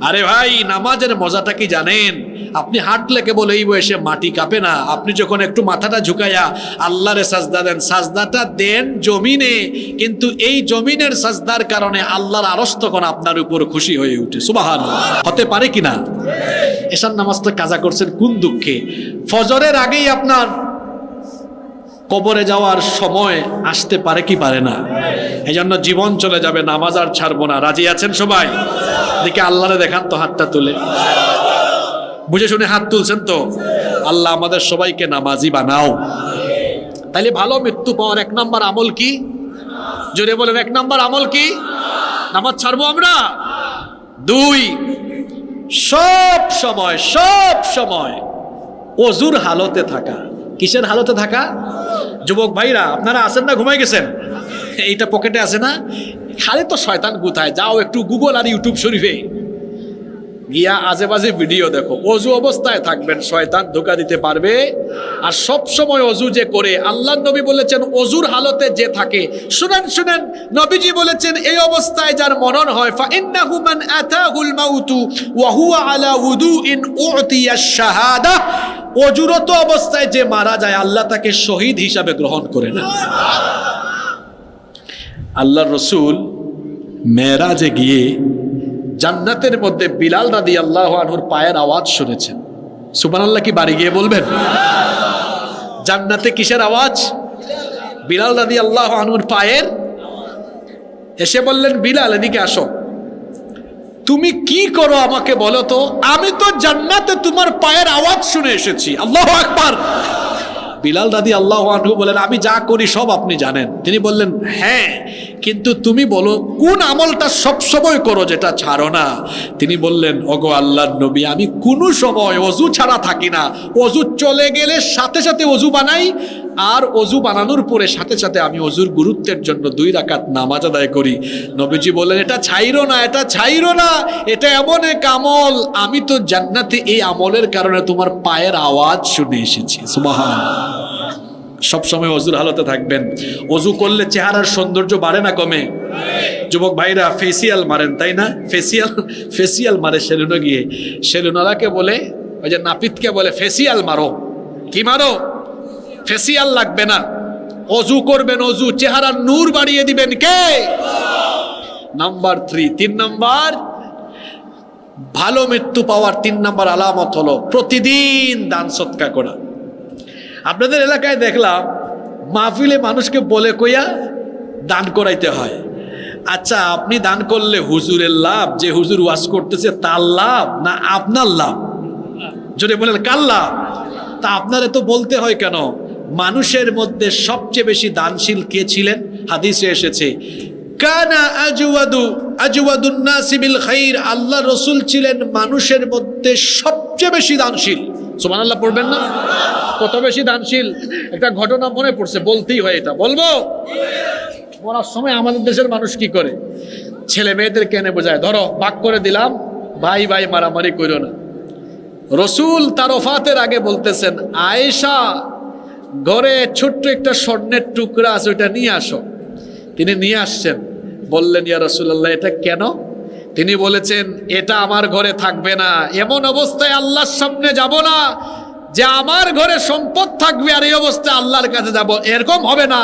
আরে ভাই, নামাজের মজাটা কি জানেন? আপনি হাঁটলে কেবল এই বয়সে মাটি কাঁপে না, আপনি যখন একটু মাথাটা ঝুঁকাইয়া আল্লাহরে সাজদা দেন, সাজদাটা দেন জমিনে, কিন্তু এই জমিনের সাজদার কারণে আল্লাহর আরশ তখন আপনার উপর খুশি হয়ে উঠে। সুবহানাল্লাহ। হতে পারে কিনা? এশার নামাজটা কাজা করছেন কোন দুঃখে? ফজরের আগেই আপনার কবরে যাওয়ার সময় আসতে পারে কি পারে না? এই জন্য জীবন চলে যাবে, নামাজ আর ছাড়বো না। রাজি আছেন সবাই? দেখে আল্লাহরে দেখান তো হাতটা তুলে, বুঝে শুনে হাত তুলছেন তো? আল্লাহ আমাদের সবাইকে নামাজি বানাও। তাইলে ভালো মৃত্যু পাওয়ার এক নাম্বার আমল কি? জোরে বলেন, এক নাম্বার আমল কি? নামাজ ছাড়বো আমরা? 2, সব সময় ওযুর হালতে থাকা। কিসের হালতে থাকা? যুবক ভাইরা, আপনারা আছেন না ঘুমাই গেছেন? এইটা পকেটে আছে না? খালি তো শয়তান গুথায়। যাও একটু গুগল আর ইউটিউব শরীফে গিয়া আজে বাজে ভিডিও দেখো। অজু অবস্থায় থাকবেন, শয়তান ধোঁকা দিতে পারবে। আর সব সময় অজু যে করে, আল্লাহর নবী বলেছেন অজুর হালতে যে থাকে, শুনেন নবীজি বলেছেন এই অবস্থায় যার মরণ হয়, ফা ইন্নাহু মান আতাহুল মাউতু ওয়া হুয়া আলা উদুইন উতিয়া শাহাদা, অজুরত অবস্থায় যে মারা যায় আল্লাহ তাকে শহীদ হিসাবে গ্রহণ করে না। আল্লাহর রাসূল মেরাজে গিয়ে জান্নাতের মধ্যে বিলাল রাদিয়াল্লাহু আনহুর পায়ের আওয়াজ শুনেছেন। সুবহানাল্লাহ কি বাড়ি গিয়ে বলবেন? জান্নাতে কিসের আওয়াজ? বিলাল রাদিয়াল্লাহু আনহুর পায়ের। এসে বললেন, বিলাল এদিকে আসো, তুমি কি করো আমাকে বলো তো? আমি তো জান্নাতে তোমার পায়ের আওয়াজ শুনে এসেছি। আল্লাহু আকবার। বিলাল রাদিয়াল্লাহু আনহু বলেন, আমি যা করি সব আপনি জানেন। তিনি বললেন, হ্যাঁ, কিন্তু তুমি বলো কোন আমলটা সব সময় করো যেটা ছাড়ো না? তিনি বললেন, ওগো আল্লাহর নবী, আমি কোনো সময় অজু ছাড়া থাকি না। অজু চলে গেলে সাথে সাথে অজু বানাই, আর অজু বানানোর পরে সাথে সাথে আমি অজুর গুরুত্বের জন্য 2 রাকাত নামাজ আদায় করি। নবীজি বললেন, এটা ছাইরো না, এটা এমন এক আমল, আমি তো জান্নাতে এই আমলের কারণে তোমার পায়ের আওয়াজ শুনে এসেছি। সুবহানাল্লাহ। সবসময় অজুর হালতে থাকবেন। অজু করলে চেহারার সৌন্দর্য বাড়ে না কমে? যুবক ভাইরা ফেসিয়াল মারেন, তাই না? ফেসিয়াল মারে সেলুনে গিয়ে। সেলুনওয়ালাকে বলে, ওই যে নাপিতকে বলে, ফেসিয়াল মারো। কি মারো? ফেসিয়াল লাগবে না, অজু করবেন। অজু চেহারার নূর বাড়িয়ে দিবেন কে? নাম্বার 3, 3 নাম্বার ভালো মৃত্যু পাওয়ার 3 নাম্বার আলামত হলো প্রতিদিন দান সদকা করা। আপনাদের এলাকায় দেখলাম মাহফিলে মানুষকে বলে কইয়া দান করাইতে হয়। আচ্ছা, আপনি দান করলে হুজুরের লাভ, যে হুজুর ওয়াজ করতেছে তার লাভ, না আপনার লাভ? যদি বলেন কার লাভ? তা আপনারে তো বলতে হয় কেন? মানুষের মধ্যে সবচেয়ে বেশি দানশীল কে ছিলেন? হাদিসে এসেছে, কানা আজওয়াদুন নাসি বিল খাইর, আল্লাহ রাসূল ছিলেন মানুষের মধ্যে সবচেয়ে বেশি দানশীল। সুবহানাল্লাহ পড়বেন না? কত বেশি দানশীল? একটা ঘটনা মনে পড়ছে, বলতেই হয়। এটা বলবো? মরার সময় আমাদের দেশের মানুষ কি করে? ছেলে মেয়েদের কেনে বোঝায়, ধরো ভাগ করে দিলাম, ভাই ভাই মারামারি কইরো না। রসুল তার ওফাতের আগে বলতেছেন, আয়েশা ঘরে ছোট্ট একটা স্বর্ণের টুকরা আছে, ওইটা নিয়ে আসো। তিনি নিয়ে আসছেন। বললেন, ইয়া রাসূলুল্লাহ, এটা কেন? তিনি বলেছেন, এটা আমার ঘরে থাকবে না। এমন অবস্থায় আল্লাহর সামনে যাব না যে আমার ঘরে সম্পদ থাকবে আর এই অবস্থায় আল্লাহর কাছে যাব, এরকম হবে না।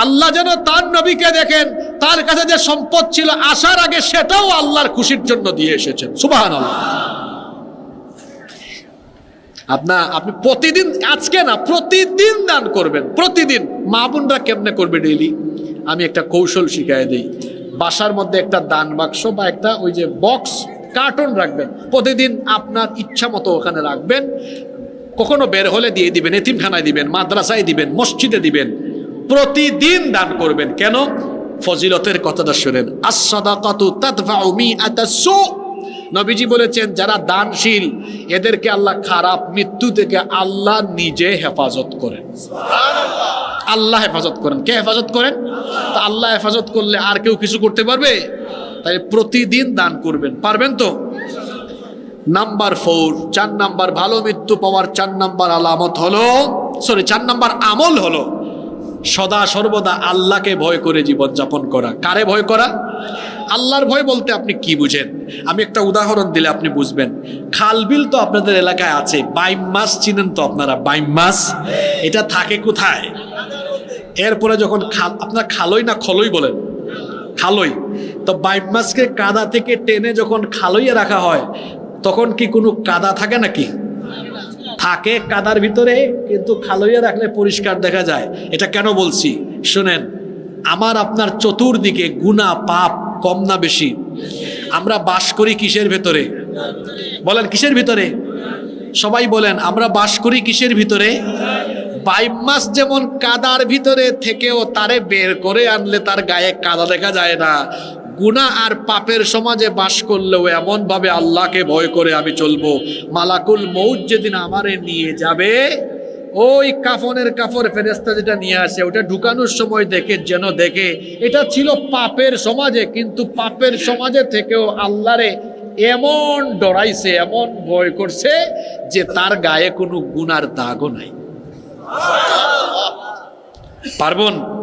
আল্লাহ যেন তার নবীকে দেখেন, তার কাছে যে সম্পদ ছিল আসার আগে সেটাও আল্লাহর খুশির জন্য দিয়ে এসেছেন। সুবহানাল্লাহ। আপনি প্রতিদিন, আজকে না প্রতিদিন দান করবেন। প্রতিদিন। মা বোনরা কেমনে করবে ডেইলি? আমি একটা কৌশল শিখাই দেই। বাসার মধ্যে একটা দান বাক্স বা একটা ওই যে বক্স কার্টন রাখবেন। প্রতিদিন আপনার ইচ্ছা মতো ওখানে রাখবেন। কখনো বের হলে দিয়ে দিবেন, এতিমখানায় দিবেন, মাদ্রাসায় দিবেন, মসজিদে দিবেন। প্রতিদিন দান করবেন। কেন? ফজিলতের কথাটা শুনেন, আস-সাদাকাতু তাদফাউ মিআতাস সু। নবীজি বলেছেন যারা দানশীল এদেরকে আল্লাহ খারাপ মৃত্যু থেকে আল্লাহ নিজে হেফাজত করেন। আল্লাহ হেফাজত করেন। কে হেফাজত করেন? তা আল্লাহ হেফাজত করলে আর কেউ কিছু করতে পারবে? তাই প্রতিদিন দান করবেন। পারবেন তো? নাম্বার 4, 4 নাম্বার ভালো মৃত্যু পাওয়ার 4 নাম্বার আলামত হলো, 4 নাম্বার আমল হলো সদা সর্বদা আল্লাহকে ভয় করে জীবন যাপন করা। কারে ভয় করা? আল্লাহর ভয় বলতে আপনি কি বুঝেন? আমি একটা উদাহরণ দিলে আপনি বুঝবেন। খালবিল তো আপনাদের এলাকায় আছে, বাইম মাছ চিনেন তো আপনারা? বাইম মাছ এটা থাকে কোথায়? এরপরে যখন আপনার খালই না খলই বলেন? খালই। তো বাইম মাছকে কাদা থেকে টেনে যখন খালইয়ে রাখা হয় তখন কি কোনো কাদা থাকে নাকি? থাকে কাদার ভিতরে, কিন্তু খালইয়ে রাখলে পরিষ্কার দেখা যায়। এটা কেন বলছি শুনেন। আমার আপনার চতুর্দিকে গুনাহ পাপ কম না বেশি? আমরা বাস করি কিসের ভিতরে? বলেন কিসের ভিতরে? সবাই বলেন আমরা বাস করি কিসের ভিতরে? বাইম মাছ যেমন কাদার ভিতরে থেকেও তারে বের করে আনলে তার গায়ে কাদা দেখা যায় না, গুনাহ আর পাপের সমাজে বাস করলেও এমন ভাবে আল্লাহকে ভয় করে আমি চলবো, মালাকুল মউত যেদিন আমারে নিয়ে যাবে ওই কাফনের কাপড় ফেরেশতা যেটা নিয়ে আসে ওটা ঢুকানোর সময় দেখে এটা ছিল পাপের সমাজে, কিন্তু পাপের সমাজে থেকেও আল্লাহরে এমন ডরাইছে, এমন ভয় করছে যে তার গায়ে কোনো গুনার দাগও নাই।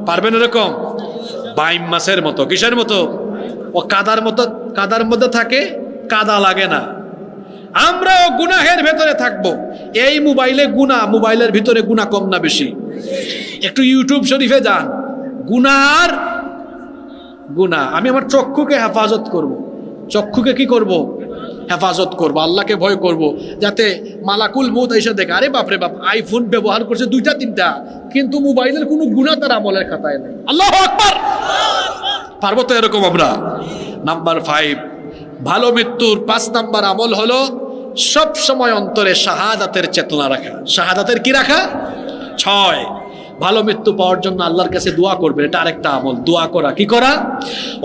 পারবেন এরকম? বাইম মাছের মতো। কিসের মতো? ও কাদার মতো, কাদার মধ্যে থাকে, কাদা লাগে না। আমরাও গুনাহের ভেতরে থাকবো। এই মোবাইলের ভিতরে গুনাহ কম না বেশি? একটু ইউটিউব শরীফে যান, গুনাহ। আমি আমার চক্ষুকে হেফাজত করব। চক্ষুকে কি করব? হেফাজত করব, আল্লাহকে ভয় করব, যাতে মালাকুল মউত এসে দেখে আরে বাপরে বাপ আইফোন ব্যবহার করছে 2টা 3টা, কিন্তু মোবাইলের কোনো গুনাহ তার আমলের খাতায় নেই। আল্লাহু আকবার। পারবো তো এরকম আমরা? নাম্বার 5 ভালো মৃত্যুর 5 নাম্বার আমল হলো সব সময় অন্তরে শাহাদাতের চেতনা রাখা। শাহাদাতের কি রাখা? 6 ভালো মৃত্যু পাওয়ার জন্য আল্লাহর কাছে দোয়া করবেন। এটা আরেকটা আমল, দোয়া করা। কি করা?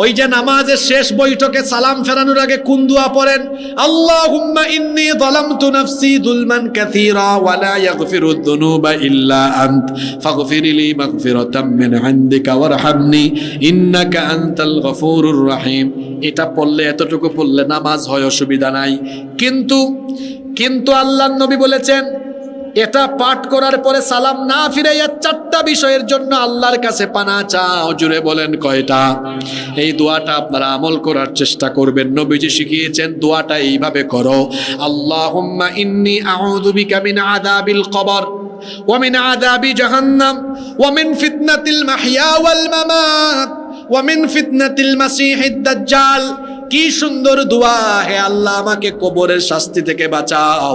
ওই যে নামাজের শেষ বৈঠকে সালাম ফেরানোর আগে কোন দোয়া পড়েন? আল্লাহুম্মা ইন্নী যালামতু নাফসি যুলমান কাসীরা ওয়া লা ইয়াগফিরুদ যুনুবা ইল্লা আনত ফাগফিরলি মাগফিরাতাম মিন ইনদিকা ওয়ারহামনি ইন্নাকা আনতাল গফুরুর রহিম। এটা পড়লে, এতটুকু পড়লে নামাজ হয়, অসুবিধা নাই। কিন্তু আল্লাহর নবী বলেছেন এটা পাঠ করার পরে সালাম না ফিরাইয়া 4টা বিষয়ের জন্য আল্লাহর কাছে পানাহ চাও। জুড়ে বলেন কয়টা? এই দোয়াটা আপনারা আমল করার চেষ্টা করবেন। নবীজি শিখিয়েছেন দোয়াটা এইভাবে করো, আল্লাহুম্মা ইন্নী আউযু বিকা মিন আযাবিল কবর ওয়া মিন আযাবি জাহান্নাম ওয়া মিন ফিতনাতিল মাহইয়া ওয়াল মামাত ওয়া মিন ফিতনাতিল মাসিহিদ দাজ্জাল। কি সুন্দর দোয়া! হে আল্লাহ আমাকে কবরের শাস্তি থেকে বাঁচাও।